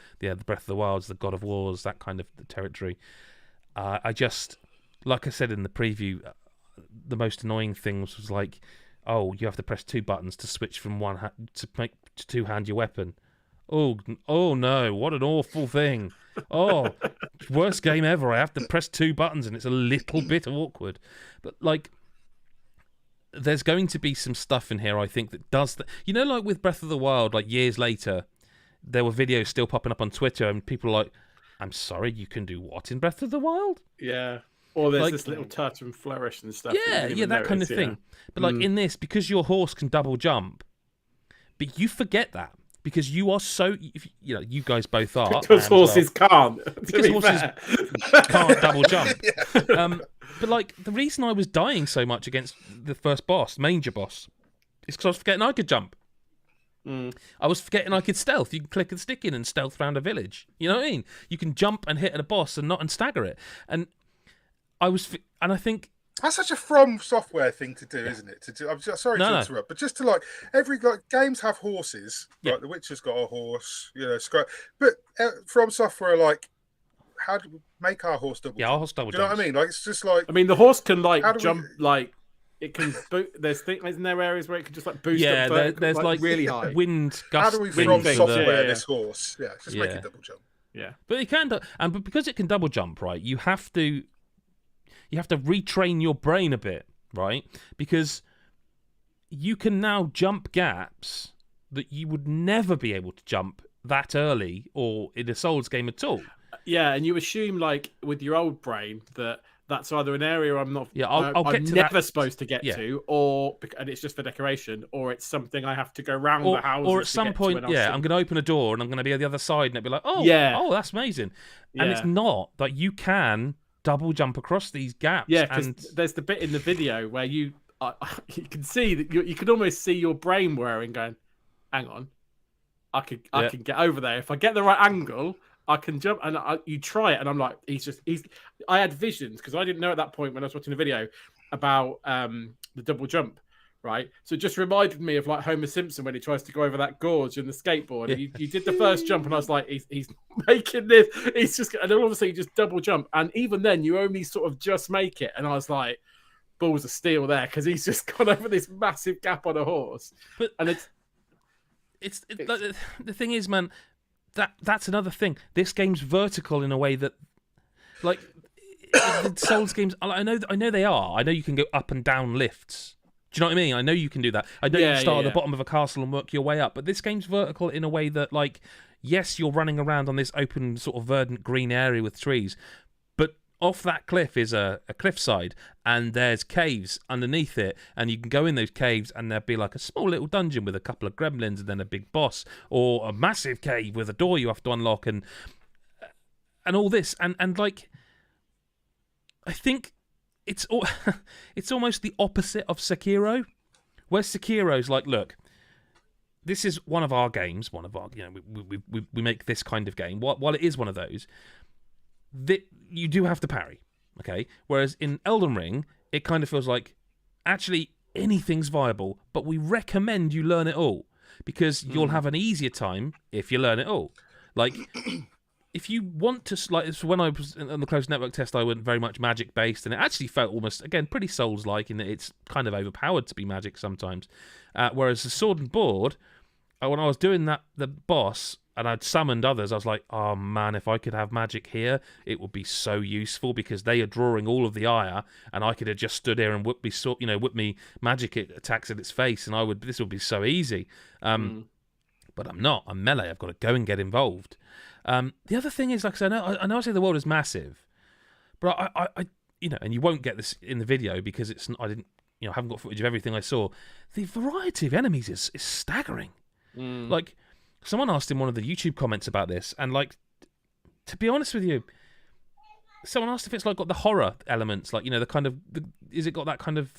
Breath of the Wilds, the God of Wars, that kind of territory. I just, like I said in the preview, the most annoying thing was like, oh, you have to press 2 buttons to switch from one hand to make to two-hand your weapon. Oh no, what an awful thing. Oh, worst game ever. I have to press 2 buttons and it's a little bit awkward. But, like, there's going to be some stuff in here, I think, that does that. You know, like with Breath of the Wild, like years later, there were videos still popping up on Twitter and people are like, I'm sorry, you can do what in Breath of the Wild? Yeah. Or there's, like, this little touch and flourish and stuff. Yeah, that kind of thing. But, like, in this, because your horse can double jump, but you forget that. because you are so, you guys both are. Because horses can't. Because horses can't double jump. But like the reason I was dying so much against the first boss, Manger boss, is because I was forgetting I could jump. I was forgetting I could stealth. You can click and stick in and stealth around a village. You know what I mean? You can jump and hit at a boss and stagger it. And I think that's such a From Software thing to do, isn't it? To do. I'm just, sorry to interrupt, but just to games have horses. Yeah. Like The Witcher's got a horse, But From Software, how do we make our horse double? Yeah, our horse double. Do you know what I mean? Like it's just like. I mean, the horse can jump It can there's things in there areas where it can just boost up there's really high wind gusts. How do we From Software this horse? Yeah, just make it double jump. Yeah, but it can, but because it can double jump, right? You have to retrain your brain a bit, right? Because you can now jump gaps that you would never be able to jump that early or in a Souls game at all. Yeah, and you assume with your old brain that's either an area I'm not. Yeah, I'll get to never supposed to get to, and it's just for decoration, or it's something I have to go round the house. Or at some point, I'm going to open a door and I'm going to be on the other side, and it'll be like, oh, that's amazing. And it's not that you can double jump across these gaps. Yeah, because there's the bit in the video where you can see that you can almost see your brain whirring, going, "Hang on, I can get over there if I get the right angle." I can jump, and you try it, and I'm like, I had visions because I didn't know at that point when I was watching the video about the double jump, right? So it just reminded me of Homer Simpson when he tries to go over that gorge in the skateboard. Yeah. You did the first jump, and I was like, he's making this. He's just, and then all of a sudden you just double jump, and even then you only sort of just make it, and I was like, balls of steel there because he's just gone over this massive gap on a horse. And it's the thing is, man. That's another thing. This game's vertical in a way that, the Souls games. I know they are. I know you can go up and down lifts. Do you know what I mean? I know you can do that. I know you can start at the bottom of a castle and work your way up. But this game's vertical in a way that, yes, you're running around on this open, sort of verdant green area with trees, but off that cliff is a cliffside, and there's caves underneath it, and you can go in those caves, and there'll be a small little dungeon with a couple of gremlins and then a big boss, or a massive cave with a door you have to unlock, and all this, and I think it's almost the opposite of Sekiro, where Sekiro's look, this is one of our games, we make this kind of game. While it is one of those, you do have to parry, okay? Whereas in Elden Ring, it kind of feels like, actually, anything's viable, but we recommend you learn it all, because you'll have an easier time if you learn it all. If you want to, so when I was on the closed network test, I went very much magic-based, and it actually felt almost, again, pretty Souls-like in that it's kind of overpowered to be magic sometimes. Whereas the Sword and Board, when I was doing the boss, and I'd summoned others, I was like, oh man, if I could have magic here, it would be so useful, because they are drawing all of the ire, and I could have just stood here and whip me magic attacks at its face, and this would be so easy. But I'm not. I'm melee. I've got to go and get involved. The other thing is, I know I say the world is massive, but I and you won't get this in the video because I haven't got footage of everything I saw. The variety of enemies is staggering. Someone asked in one of the YouTube comments about this, and to be honest with you, someone asked if it's got the horror elements, is it got that kind of?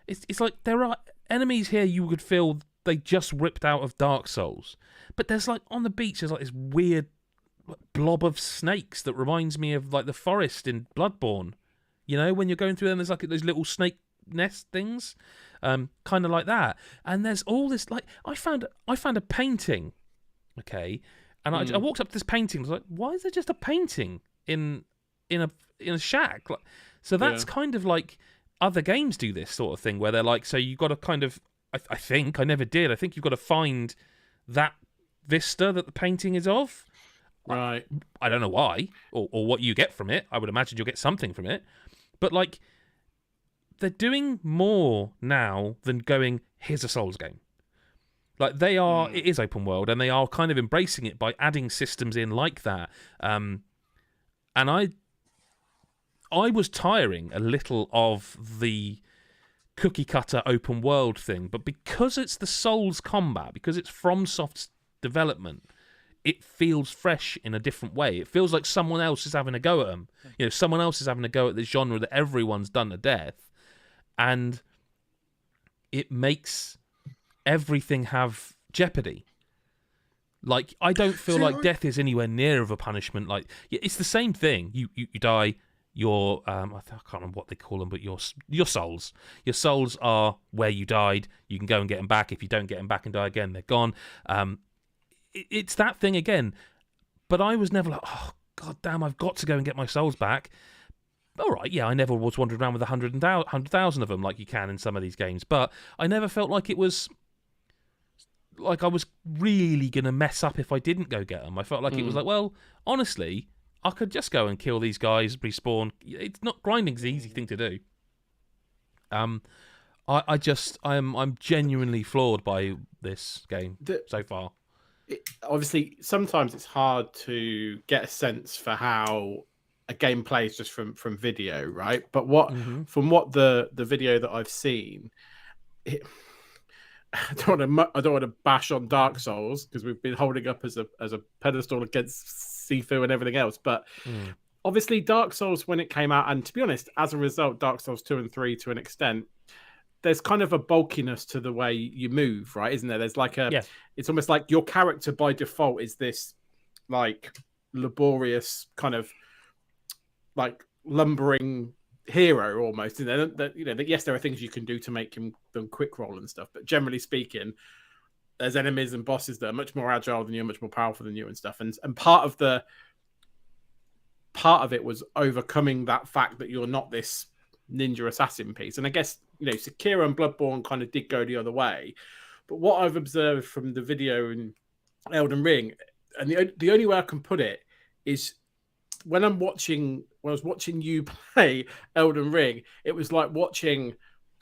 It's like there are enemies here you would feel they just ripped out of Dark Souls, but there's on the beach there's this weird blob of snakes that reminds me of the forest in Bloodborne. When you're going through them, there's those little snake nest things, kind of like that, and there's all this I found a painting. Okay, and I walked up to this painting. I was like, "Why is there just a painting in a shack?" So that's kind of other games do this sort of thing, where they're so you got to kind of. I think I never did. I think you've got to find that vista that the painting is of. Right. I don't know why or what you get from it. I would imagine you'll get something from it, but they're doing more now than going, "Here's a Souls game." They are, it is open world, and they are kind of embracing it by adding systems in like that. And I was tiring a little of the cookie cutter open world thing, but because it's the Souls combat, because it's FromSoft's development, it feels fresh in a different way. It feels like someone else is having a go at them. You know, someone else is having a go at this genre that everyone's done to death, and it makes everything have jeopardy. Like, I don't feel like death is anywhere near of a punishment. Like, it's the same thing. You die. Your I can't remember what they call them, but your souls. Your souls are where you died. You can go and get them back. If you don't get them back and die again, they're gone. It's that thing again. But I was never like, oh, god damn, I've got to go and get my souls back. All right, yeah, I never was wandering around with 100,000 of them like you can in some of these games. But I never felt like it was... like I was really going to mess up if I didn't go get them. I felt like it was like, well, honestly, I could just go and kill these guys, respawn. It's not... grinding's the easy thing to do. I'm genuinely floored by this game so far. Obviously, sometimes it's hard to get a sense for how a game plays just from video, right? But from what the video that I've seen, I don't want to bash on Dark Souls because we've been holding up as a pedestal against Sifu and everything else. But obviously, Dark Souls, when it came out, and to be honest, as a result, Dark Souls 2 and 3 to an extent, there's kind of a bulkiness to the way you move, right? Isn't there? There's like it's almost like your character by default is this like laborious kind of like lumbering hero almost. You know, that yes, there are things you can do to make them quick roll and stuff, but generally speaking, there's enemies and bosses that are much more agile than you, much more powerful than you and stuff. And part of it was overcoming that fact that you're not this ninja assassin piece. And I guess, you know, Sekiro and Bloodborne kind of did go the other way. But what I've observed from the video in Elden Ring, and the only way I can put it is when I was watching you play Elden Ring, it was like watching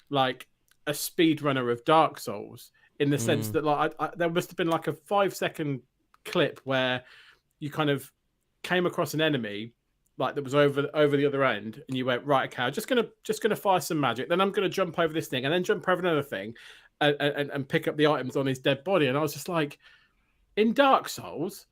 like a speedrunner of Dark Souls in the sense that like there must have been like a 5-second clip where you kind of came across an enemy like that was over the other end, and you went, right, okay, I'm just gonna fire some magic, then I'm gonna jump over this thing, and then jump over another thing, and pick up the items on his dead body. And I was just like, in Dark Souls,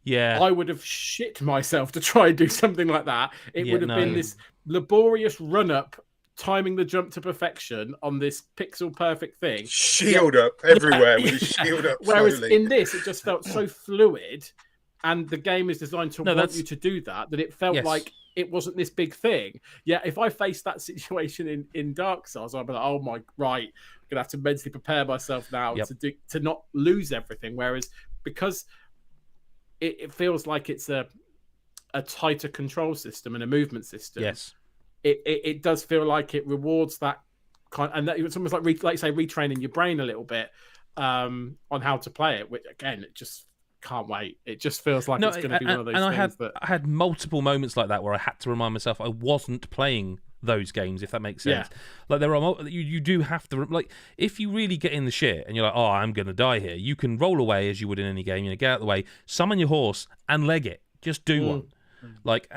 I would have shit myself to try and do something like that. It would have been this laborious run up, timing the jump to perfection on this pixel perfect thing. Shield up everywhere with his shield up. Whereas slowly. in this, it just felt so fluid. And the game is designed to want you to do that it felt like it wasn't this big thing. Yeah, if I faced that situation in Dark Souls, I'd be like, oh my, right, I'm going to have to mentally prepare myself now to not lose everything. Whereas because it feels like it's a tighter control system and a movement system, it does feel like it rewards that kind, and that it's almost like retraining your brain a little bit on how to play it, which again, it just... can't wait. It just feels like it's going to be one of those things. I had multiple moments like that where I had to remind myself I wasn't playing those games, if that makes sense. Like there are you do have to, like, if you really get in the shit and you're like, oh, I'm going to die here, you can roll away as you would in any game. You know, get out of the way, summon your horse and leg it. Just do one. Like,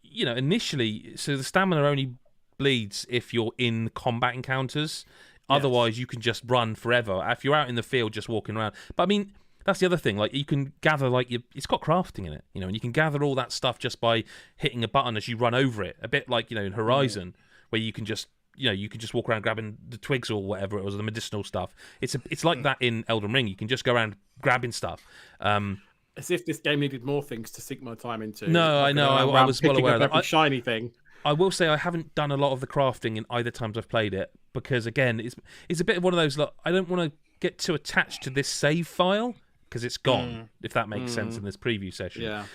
you know, initially, so the stamina only bleeds if you're in combat encounters. Otherwise, you can just run forever. If you're out in the field just walking around. But I mean, that's the other thing. Like, you can gather, like, it's got crafting in it, you know, and you can gather all that stuff just by hitting a button as you run over it. A bit like, you know, in Horizon, where you can just, you know, you can just walk around grabbing the twigs or whatever it was, the medicinal stuff. It's like that in Elden Ring. You can just go around grabbing stuff. As if this game needed more things to sink my time into. No, I know. I was well aware of that. Every shiny thing. I will say I haven't done a lot of the crafting in either times I've played it because, again, it's a bit of one of those. Like, I don't want to get too attached to this save file because it's gone, if that makes sense in this preview session. Yeah.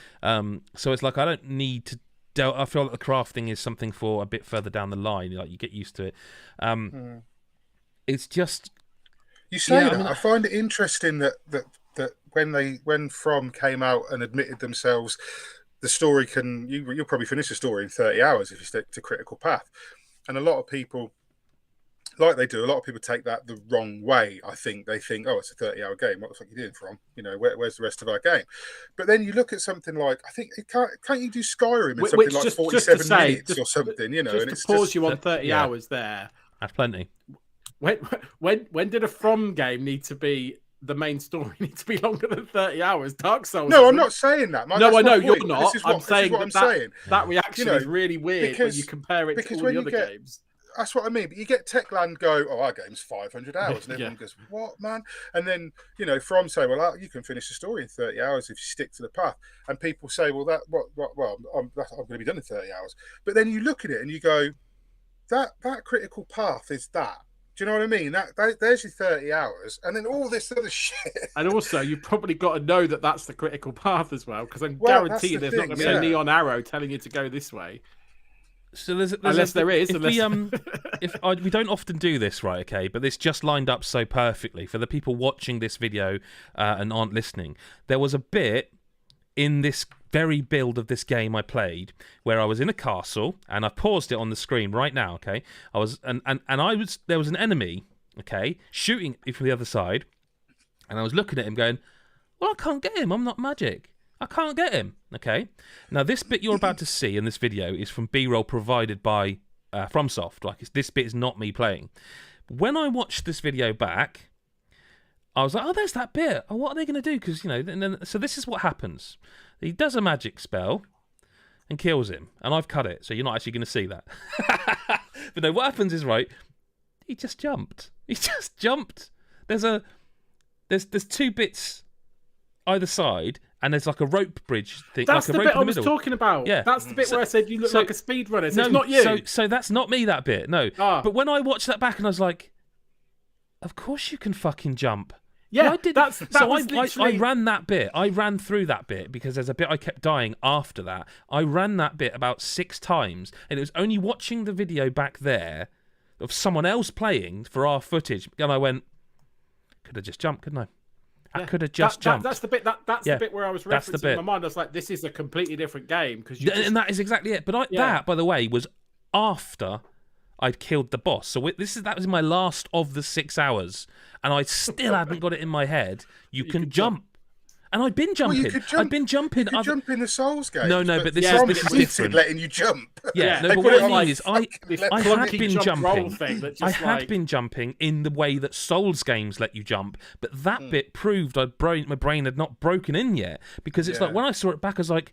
So it's like I don't need to. I feel like the crafting is something for a bit further down the line. Like, you get used to it. It's just. You say that. I find it interesting that when From came out and admitted themselves, the story can you'll probably finish the story in 30 hours if you stick to Critical Path, and a lot of people. Like they do, a lot of people take that the wrong way. I think they think, oh, it's a 30-hour game. What the fuck are you doing From? You know, where's the rest of our game? But then you look at something like, I think can't you do Skyrim in something like 47 minutes or something? You know, just and it's pause you on 30 hours there. That's plenty. When did a From game need to be the main story needs to be longer than 30 hours. Dark Souls. No, I'm not saying that. No, I know you're not. This is what, I'm saying I'm saying. That reaction is really weird when you compare it to all the other games. That's what I mean. But you get Techland go, oh, our game's 500 hours. And everyone goes, what, man? And then, From say, well, you can finish the story in 30 hours if you stick to the path. And people say, well, I'm going to be done in 30 hours. But then you look at it and you go, that critical path is that. Do you know what I mean? There's your 30 hours. And then all this other shit. And also, you've probably got to know that that's the critical path as well. Because I'm guaranteed there's not going to be a neon arrow telling you to go this way. So there's unless there is. We don't often do this, right? Okay, but this just lined up so perfectly for the people watching this video and aren't listening. There was a bit in this very build of this game I played where I was in a castle, and I paused it on the screen right now. Okay, I was there was an enemy, okay, shooting me from the other side, and I was looking at him going, well, I can't get him. I'm not magic. I can't get him. Okay. Now, this bit you're about to see in this video is from B-roll provided by FromSoft. This bit is not me playing. When I watched this video back, I was like, oh, there's that bit. Oh, what are they going to do? Because, so this is what happens. He does a magic spell and kills him. And I've cut it, so you're not actually going to see that. But no, what happens is, right, he just jumped. He just jumped. There's two bits either side, and there's like a rope bridge thing. That's like a the rope bit I was talking about. Yeah. That's the bit where I said you look like a speedrunner. So it's not you. So that's not me, that bit. No. But when I watched that back and I was like, of course you can fucking jump. Yeah, I ran that bit. I ran through that bit because there's a bit I kept dying after that. I ran that bit about 6 times, and it was only watching the video back there of someone else playing for our footage, and I went, could have just jumped, couldn't I? I could have just jumped. That's the bit. That's the bit where I was referencing in my mind. I was like, "This is a completely different game." And that is exactly it. But that, by the way, was after I'd killed the boss. So that was my last of the 6 hours, and I still hadn't got it in my head. You can jump. And I'd been jumping. Well, I'd been jumping. You could jump in the Souls game. No, but this is different. Letting you jump. Yeah, no, but what I mean is, I had been jumping. I had been jumping in the way that Souls games let you jump, but that bit proved my brain had not broken in yet. Because it's like when I saw it back, I was like,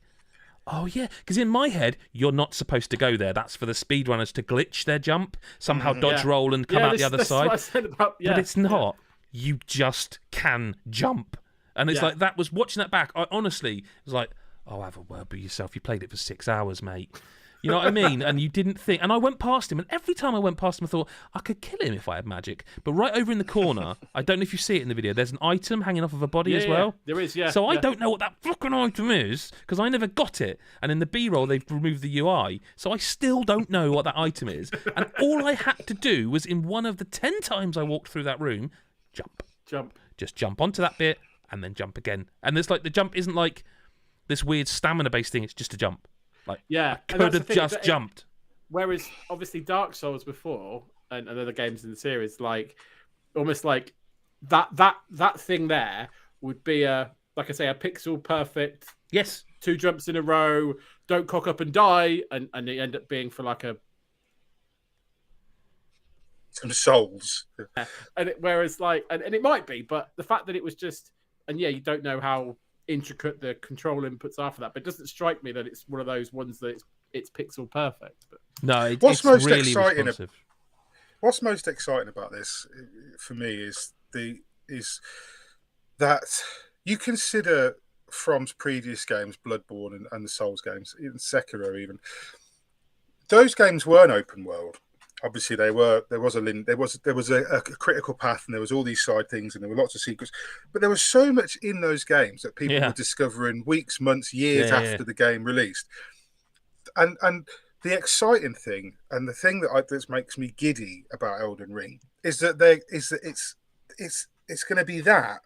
oh yeah, because in my head, you're not supposed to go there. That's for the speedrunners to glitch their jump, somehow dodge roll and come out the other side. But it's not. You just can jump. And it's like, that was watching that back. I honestly was like, oh, have a word with yourself. You played it for 6 hours, mate. You know what I mean? And you didn't think. And I went past him, and every time I went past him, I thought, I could kill him if I had magic. But right over in the corner, I don't know if you see it in the video, there's an item hanging off of a body as well. There is, yeah. So I don't know what that fucking item is, because I never got it. And in the B-roll, they've removed the UI. So I still don't know what that item is. And all I had to do was, in one of the 10 times I walked through that room, jump. Just jump onto that bit, and then jump again. And there's like, the jump isn't like this weird stamina-based thing, it's just a jump. Like, I could have just jumped. Whereas, obviously, Dark Souls before, and other games in the series, like, almost like that thing there would be like I say, a pixel perfect. Yes. 2 jumps in a row, don't cock up and die, and it end up being for like a some souls. And whereas like, and it might be, but the fact that it was just, and you don't know how intricate the control inputs are for that, but it doesn't strike me that it's one of those ones that it's pixel perfect. But no, it's most really exciting. What's most exciting about this for me is that you consider From's previous games, Bloodborne and the Souls games, even Sekiro, even those games weren't open world. Obviously, they were. There was a critical path, and there was all these side things, and there were lots of secrets. But there was so much in those games that people were discovering weeks, months, years after the game released. And the exciting thing, and the thing that makes me giddy about Elden Ring, is that it's going to be that,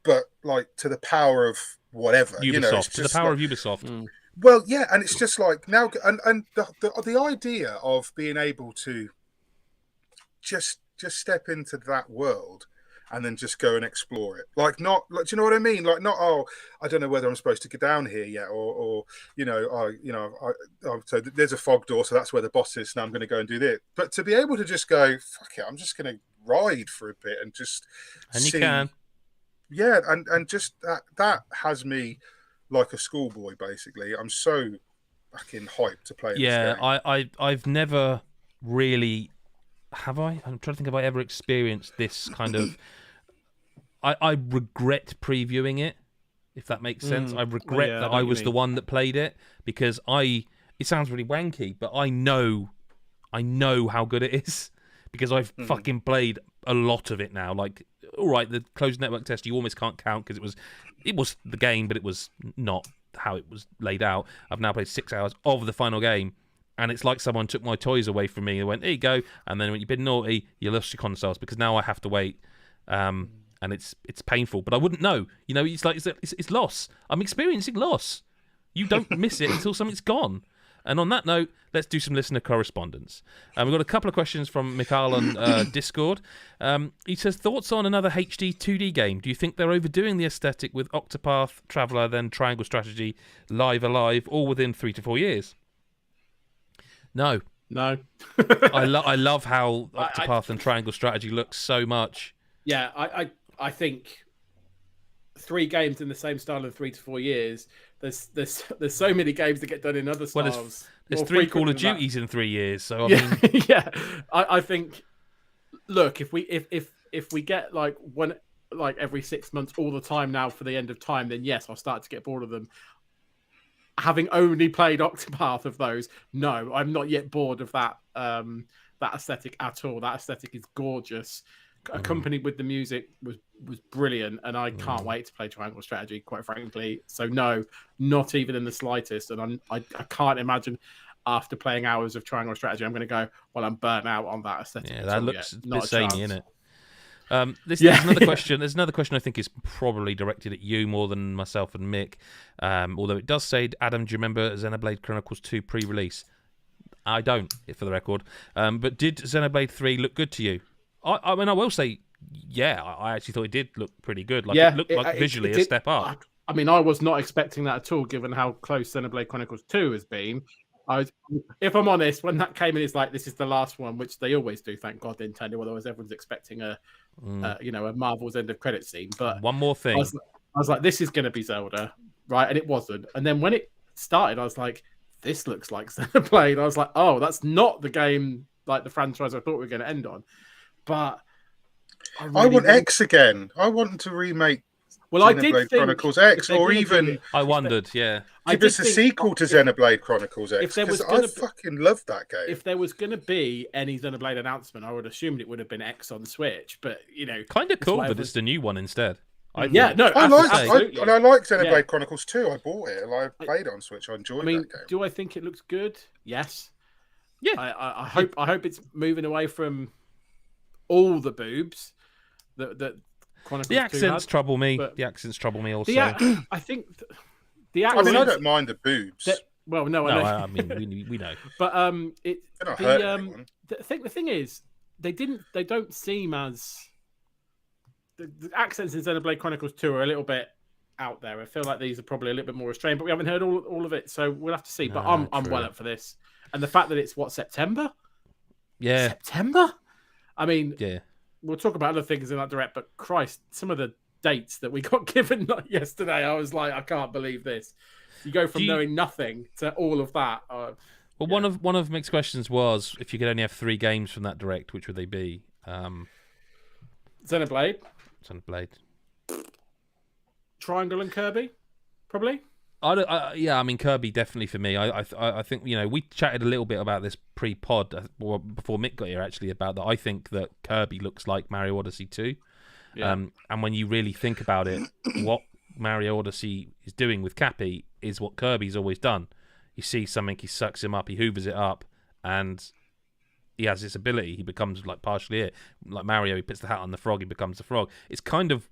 but like to the power of whatever. Ubisoft, to the power of Ubisoft. Mm. Well, yeah, and it's just like now, and the idea of being able to just step into that world and then just go and explore it, do you know what I mean? Like, not, I don't know whether I'm supposed to get down here yet, or so there's a fog door, so that's where the boss is. Now I'm going to go and do this. But to be able to just go, fuck it, I'm just going to ride for a bit and just you can. yeah, and just that has me like a schoolboy. Basically, I'm so fucking hyped to play this game. I've never really have I. I'm trying to think if I ever experienced this kind of. I regret previewing it, if that makes sense. I regret that I was the one that played it because it sounds really wanky, but I know how good it is because I've fucking played a lot of it now. Like, all right, the closed network test you almost can't count because it was the game, but it was not how it was laid out. I've now played 6 hours of the final game, and it's like someone took my toys away from me and went, "Here you go," and then when you've been naughty, you lost your consoles because now I have to wait. And it's painful, but I wouldn't know. You know, it's like it's loss. I'm experiencing loss. You don't miss it until something's gone. And on that note, let's do some listener correspondence. We've got a couple of questions from Mikhail on Discord. He says, thoughts on another HD 2D game? Do you think they're overdoing the aesthetic with Octopath Traveler, then Triangle Strategy, Live Alive, all within 3 to 4 years? No. I love how Octopath and Triangle Strategy looks so much. Yeah, I think 3 games in the same style in 3 to 4 years. There's so many games that get done in other styles. Well, there's 3 Call of Duties in 3 years, so I mean, yeah. I think. Look, if we get like one like every 6 months all the time now for the end of time, then yes, I'll start to get bored of them. Having only played Octopath of those, no, I'm not yet bored of that aesthetic at all. That aesthetic is gorgeous. Accompanied with the music was brilliant, and I can't wait to play Triangle Strategy, quite frankly. So no, not even in the slightest. And I can't imagine after playing hours of Triangle Strategy, I'm going to go, well, I'm burnt out on that aesthetic. Yeah, that looks a bit samey, isn't it? There's another question. There's another question I think is probably directed at you more than myself and Mick. Although it does say, Adam, do you remember Xenoblade Chronicles 2 pre-release? I don't, for the record. But did Xenoblade 3 look good to you? I mean, I will say, yeah, I actually thought it did look pretty good. Like, it looked like visually a step up. I mean, I was not expecting that at all, given how close Xenoblade Chronicles 2 has been. If I'm honest, when that came in, it's like, this is the last one, which they always do, thank God, Nintendo, otherwise everyone's expecting a Marvel's end of credit scene. But one more thing. I was like, this is going to be Zelda, right? And it wasn't. And then when it started, I was like, this looks like Xenoblade. I was like, oh, that's not the game, like the franchise I thought we were going to end on. But I want X again. I want to remake Xenoblade Chronicles X, or even... I wondered, yeah. Give us a sequel to Xenoblade Chronicles X, because I fucking love that game. If there was going to be any Xenoblade announcement, I would have assumed it would have been X on Switch, but, you know... Kind of cool that it's the new one instead. I like Xenoblade Chronicles 2. I bought it, and I played it on Switch. I enjoyed that game. Do I think it looks good? Yes. Yeah. I hope it's moving away from all the boobs that Chronicles 2 the accents had, trouble me. The accents trouble me also. I think the accents... I mean, I don't mind the boobs. Well, no, I mean, we know. But the thing is, they don't seem as... The accents in Xenoblade Chronicles 2 are a little bit out there. I feel like these are probably a little bit more restrained, but we haven't heard all of it, so we'll have to see. But I'm well up for this. And the fact that it's, September? Yeah. September? I mean, yeah. We'll talk about other things in that direct, but Christ, some of the dates that we got given yesterday, I was like, I can't believe this. You go from knowing nothing to all of that. One of Mick's questions was, if you could only have 3 games from that direct, which would they be? Xenoblade. Triangle and Kirby, probably. I mean, Kirby definitely for me. I think, you know, we chatted a little bit about this pre-pod, or before Mick got here actually, about that. I think that Kirby looks like Mario Odyssey 2. Yeah. And when you really think about it, what Mario Odyssey is doing with Cappy is what Kirby's always done. You see something, he sucks him up, he hoovers it up, and he has this ability. He becomes like partially it. Like Mario, he puts the hat on the frog, he becomes the frog. It's kind of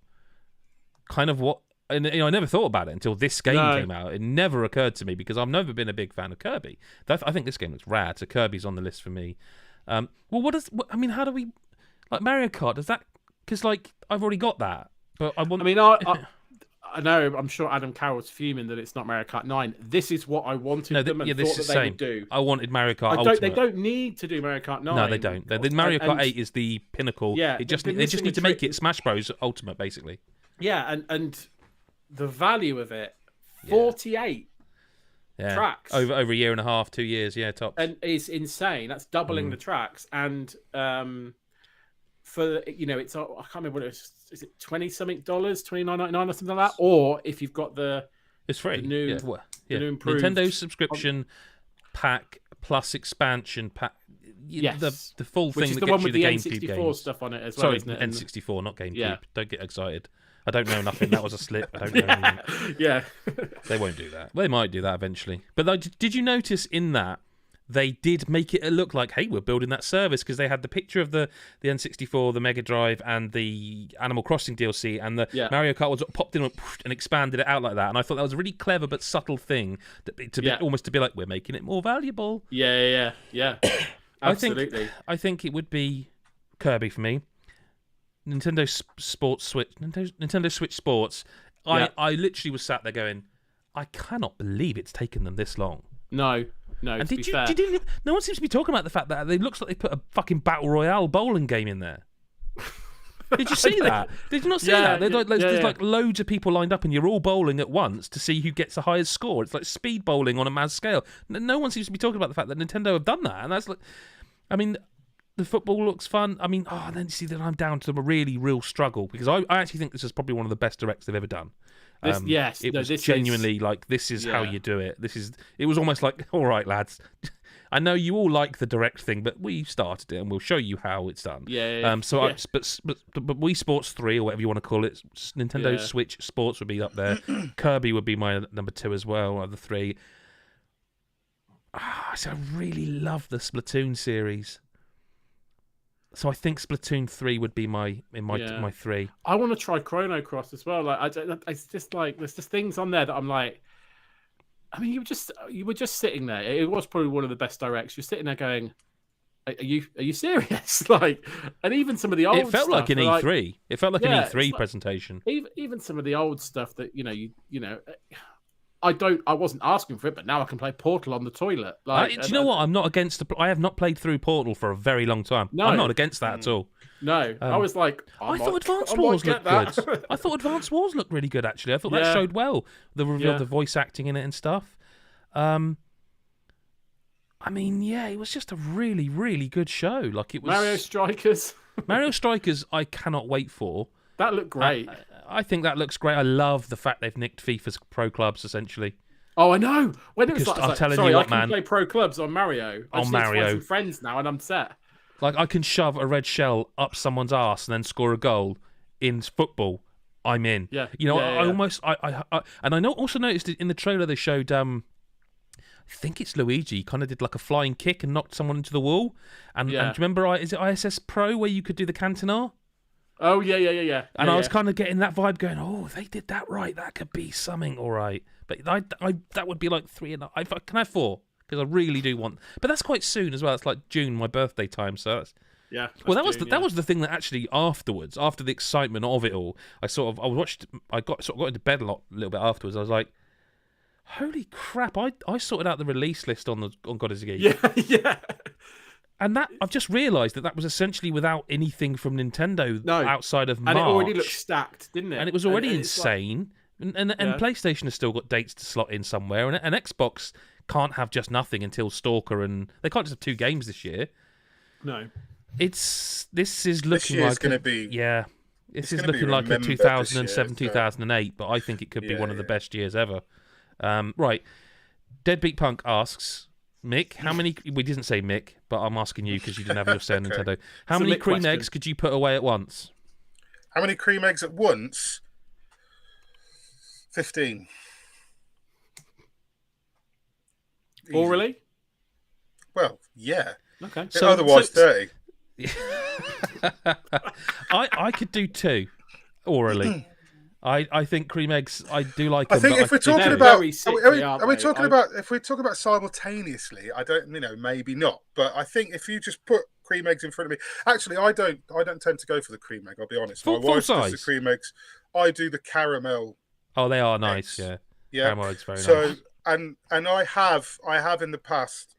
what. And you know, I never thought about it until this game came out. It never occurred to me because I've never been a big fan of Kirby. I think this game looks rad, so Kirby's on the list for me. Well, how do we like Mario Kart? Does that? Because like I've already got that, but I want. I mean, I know. I'm sure Adam Carroll's fuming that it's not Mario Kart 9. This is what I wanted them and thought that they would do. I wanted Mario Kart Ultimate. They don't need to do Mario Kart 9. No, they don't. The Mario Kart 8 is the pinnacle. Yeah, they just need to make it Smash Bros Ultimate, basically. Yeah, and the value of it, 48 tracks over a year and a half, 2 years, tops, and is insane. That's doubling the tracks, and for it's I can't remember what it is it $20-something, $29.99 or something like that, or if you've got it's free. The new, the new improved Nintendo subscription pack plus expansion pack. Yes, the full thing, which is that the gets one with you the GameCube N64 games. stuff on it as well. Sorry, isn't it? N64, not GameCube. Yeah. Don't get excited. I don't know nothing. That was a slip. I don't know anything. Yeah. They won't do that. They might do that eventually. But did you notice in that they did make it look like, hey, we're building that service, because they had the picture of the N64, the Mega Drive, and the Animal Crossing DLC, and the Mario Kart was popped in and expanded it out like that. And I thought that was a really clever but subtle thing almost to be like, we're making it more valuable. Yeah. Absolutely. I think it would be Kirby for me. Nintendo Switch Sports. I literally was sat there going, I cannot believe it's taken them this long. No. And to be fair. No one seems to be talking about the fact that it looks like they put a fucking battle royale bowling game in there. Did you see that? Did you not see that? There's like loads of people lined up, and you're all bowling at once to see who gets the highest score. It's like speed bowling on a mass scale. No one seems to be talking about the fact that Nintendo have done that, and that's like, I mean, the football looks fun. I mean, and then you see that I'm down to a really real struggle, because I actually think this is probably one of the best directs they've ever done. This genuinely like, this is how you do it. It was almost like, all right, lads, I know you all like the direct thing, but we started it and we'll show you how it's done. But Wii Sports 3, or whatever you want to call it, Nintendo Switch Sports would be up there. Kirby would be my number 2 as well, or the 3. So I really love the Splatoon series. So I think Splatoon 3 would be my 3. I want to try Chrono Cross as well. Like, it's just like, there's just things on there that I'm like, I mean, you were just sitting there. It was probably one of the best directs. You're sitting there going, are you serious? Like, and even some of the old it felt stuff, like an E3. It felt like an E3 like, presentation. Even some of the old stuff that I wasn't asking for it, but now I can play Portal on the toilet. Like, do you know what? I'm not against I have not played through Portal for a very long time. No, I'm not against that at all. No, I was like, I thought Advanced Wars looked good. I thought Advanced Wars looked really good, actually. I thought that showed well. The reveal of the voice acting in it and stuff. I mean, it was just a really, really good show. Like, it was Mario Strikers. Mario Strikers, I cannot wait for. That looked great. I think that looks great. I love the fact they've nicked FIFA's pro clubs, essentially. Oh, I know. When it was Because like, I'm telling sorry, you what, I can man. play pro clubs on Mario. I just need to find some friends now, and I'm set. Like, I can shove a red shell up someone's arse and then score a goal in football. I'm in. Yeah. You know, Yeah. I almost, and I also noticed in the trailer they showed, I think it's Luigi, kind of did like a flying kick and knocked someone into the wall. And do you remember, is it ISS Pro where you could do the cantonar? Oh, yeah. And I was kind of getting that vibe going, oh, they did that right. That could be something all right. But that would be like 3.5. Can I have 4? Because I really do want. But that's quite soon as well. It's like June, my birthday time. So that's. Yeah. Well, that was the thing that actually afterwards, after the excitement of it all, I got into bed a little bit afterwards. I was like, holy crap! I sorted out the release list on God Is a Geek. Yeah. And that I've just realised that was essentially without anything from Nintendo outside of March. And it already looked stacked, didn't it? And it was already insane. And PlayStation has still got dates to slot in somewhere. And Xbox can't have just nothing until Stalker, and they can't just have 2 games this year. No. This is looking this like going to be. Yeah. This is looking like a 2007, 2008, but I think it could be one of the best years ever. Right. Deadbeat Punk asks, Mick, how many... We didn't say Mick, but I'm asking you because you didn't have your say on Nintendo. How many cream eggs could you put away at once? How many cream eggs at once? 15. Orally? Well, yeah. Okay. Otherwise, 30. I could do 2 orally. I think cream eggs. I do like. I them, think if we're talking about, if we're talking about simultaneously, I don't, maybe not. But I think if you just put cream eggs in front of me, actually, I don't tend to go for the cream egg. I'll be honest. My wife does the cream eggs. I do the caramel. Oh, they are nice. Eggs. Yeah. Caramel eggs, very nice. And I have in the past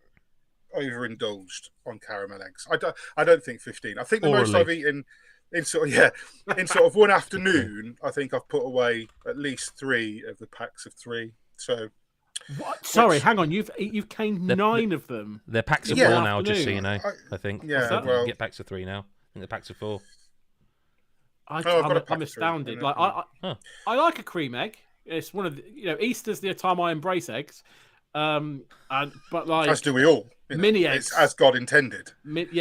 overindulged on caramel eggs. I don't think 15. I think the most I've eaten in sort of one afternoon, I think I've put away at least 3 of the packs of 3. So what? Sorry, hang on. You've claimed 9 of them. They're packs of Yeah. 4 now, just so you know. I think. Yeah, So you well- can get packs of 3 now. I think they're packs of 4. I've got a pack I'm of 3. astounded. Like Huh. I like a cream egg. It's one of the, Easter's the time I embrace eggs. But like as do we all. mini It's eggs. as God intended. mini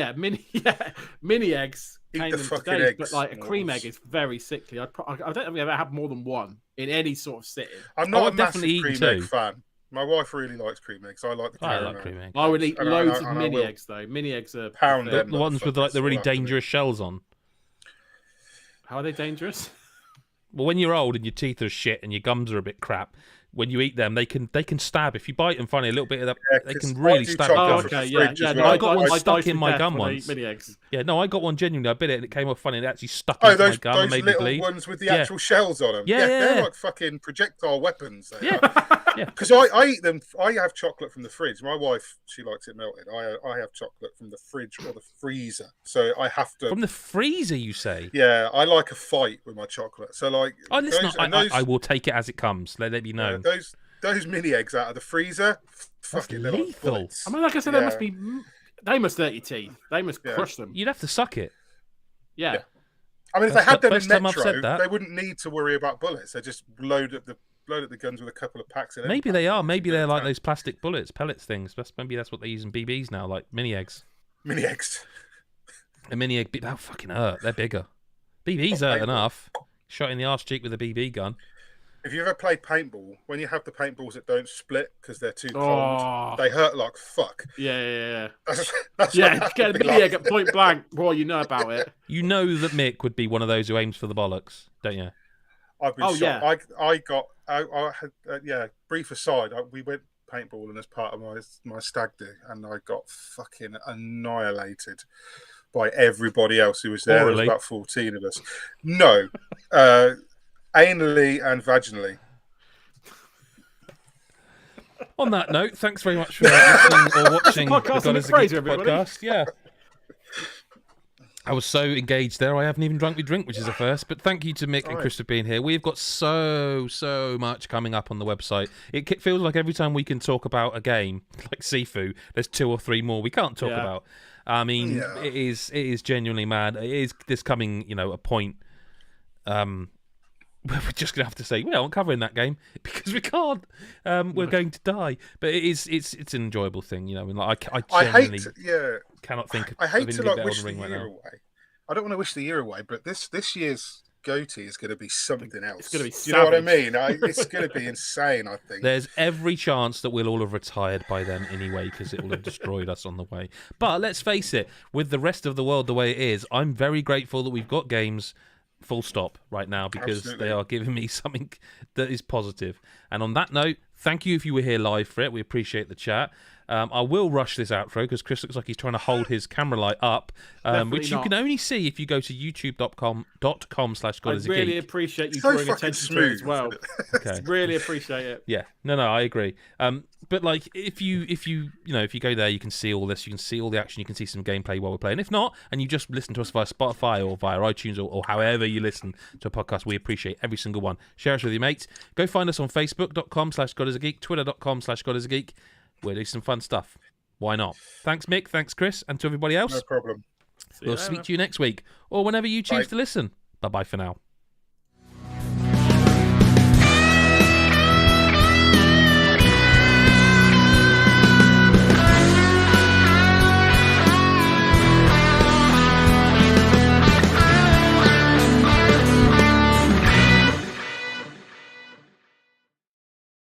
eggs. Eat came the in fucking today, eggs. But like a cream egg is very sickly. I don't think I've ever had more than one in any sort of sitting. I'm not a I've definitely massive eaten cream egg 2. fan. My wife really likes cream eggs. I like the I caramel. like cream egg. I would eat And loads of I mini will eggs though. Mini eggs are pound the them. The ones with like the really motherfuckers all dangerous shells on. How are they dangerous? Well, when you're old and your teeth are shit and your gums are a bit crap, when you eat them, they can stab. If you bite them funny, a little bit of that, Yeah, they 'cause can really I do stab. chop your them Oh, gums. from okay, the yeah, fridge yeah. as No, well. I got one I stuck dice in to my death gum when I once. eat mini eggs. Yeah, no, I got one genuinely. I bit it and it came off funny and it actually stuck Oh, into my those gum and made me little bleed. ones with the Yeah. actual shells on them. Yeah, They're yeah. like fucking projectile weapons. They Yeah. are. Yeah. Because I eat them. I have chocolate from the fridge. My wife, she likes it melted. I have chocolate from the fridge or the freezer. So I have to. From the freezer, you say? Yeah, I like a fight with my chocolate. So like, Oh, listen, those- and those- I will take it as it comes. Let me know. those mini eggs out of the freezer, fucking they're like lethal. bullets. I mean, like I said, Yeah. they must hurt your teeth. They must Yeah. crush them. You'd have to suck it. Yeah. Yeah. I mean, if they That's had the them in first time I've Metro, said that. they wouldn't need to worry about bullets. They just load up the guns with a couple of packs. In Maybe every they pack. are. Maybe they're like Yeah. those plastic pellets things. Maybe that's what they use in BBs now, like mini eggs. Mini eggs. A mini egg, that'll fucking hurt. They're bigger. BBs hurt enough. Shot in the arse cheek with a BB gun. If you ever played paintball, when you have the paintballs that don't split because they're too cold, Oh. they hurt like fuck. Yeah. That's Yeah, what get a happened. mini egg at point blank. Boy, you know about it. You know that Mick would be one of those who aims for the bollocks, don't you? I've been Oh, shot. yeah. I had brief aside. We went paintballing as part of my stag do, and I got fucking annihilated by everybody else who was there. There was Orally? about 14 of us. No, anally and vaginally. On that note, thanks very much for listening or watching the podcast God on is a Mick Fraser, Geek everybody. podcast. Yeah. I was so engaged there, I haven't even drunk my drink, which is a first. But thank you to Mick and Right. Chris for being here. We've got so much coming up on the website. It feels like every time we can talk about a game, like Sifu, there's 2 or 3 more we can't talk Yeah. about. I mean, Yeah. it is genuinely mad. It is this coming, a point where we're just gonna have to say we aren't covering that game because we can't. We're going to die. But it's an enjoyable thing, I mean, like I I genuinely hate. Yeah, cannot think. I hate of to anything like but wish Elden the Ring right year now. away. I don't want to wish the year away, but this year's goatee is going to be something else. It's gonna be You know what I savage. mean? It's going to be insane. I think. There's every chance that we'll all have retired by then anyway, because it will have destroyed us on the way. But let's face it, with the rest of the world the way it is, I'm very grateful that we've got games full stop right now, because Absolutely. they are giving me something that is positive. And on that note, thank you if you were here live for it. We appreciate the chat. I will rush this outro because Chris looks like he's trying to hold his camera light up, which you not. can only see if you go to youtube.com/God I is a really geek. appreciate you So drawing fucking attention to it as smooth. well. Okay. Really appreciate it. Yeah, no, I agree. But like, if you go there, you can see all this. You can see all the action. You can see some gameplay while we're playing. If not, and you just listen to us via Spotify or via iTunes or however you listen to a podcast, we appreciate every single one. Share us with your mates. Go find us on Facebook.com/GodIsAGeek, Twitter.com/GodIsAGeek. We'll do some fun stuff. Why not? Thanks, Mick. Thanks, Chris, and to everybody else. No problem. We'll speak to you next week or whenever you choose Bye. to listen. Bye bye for now.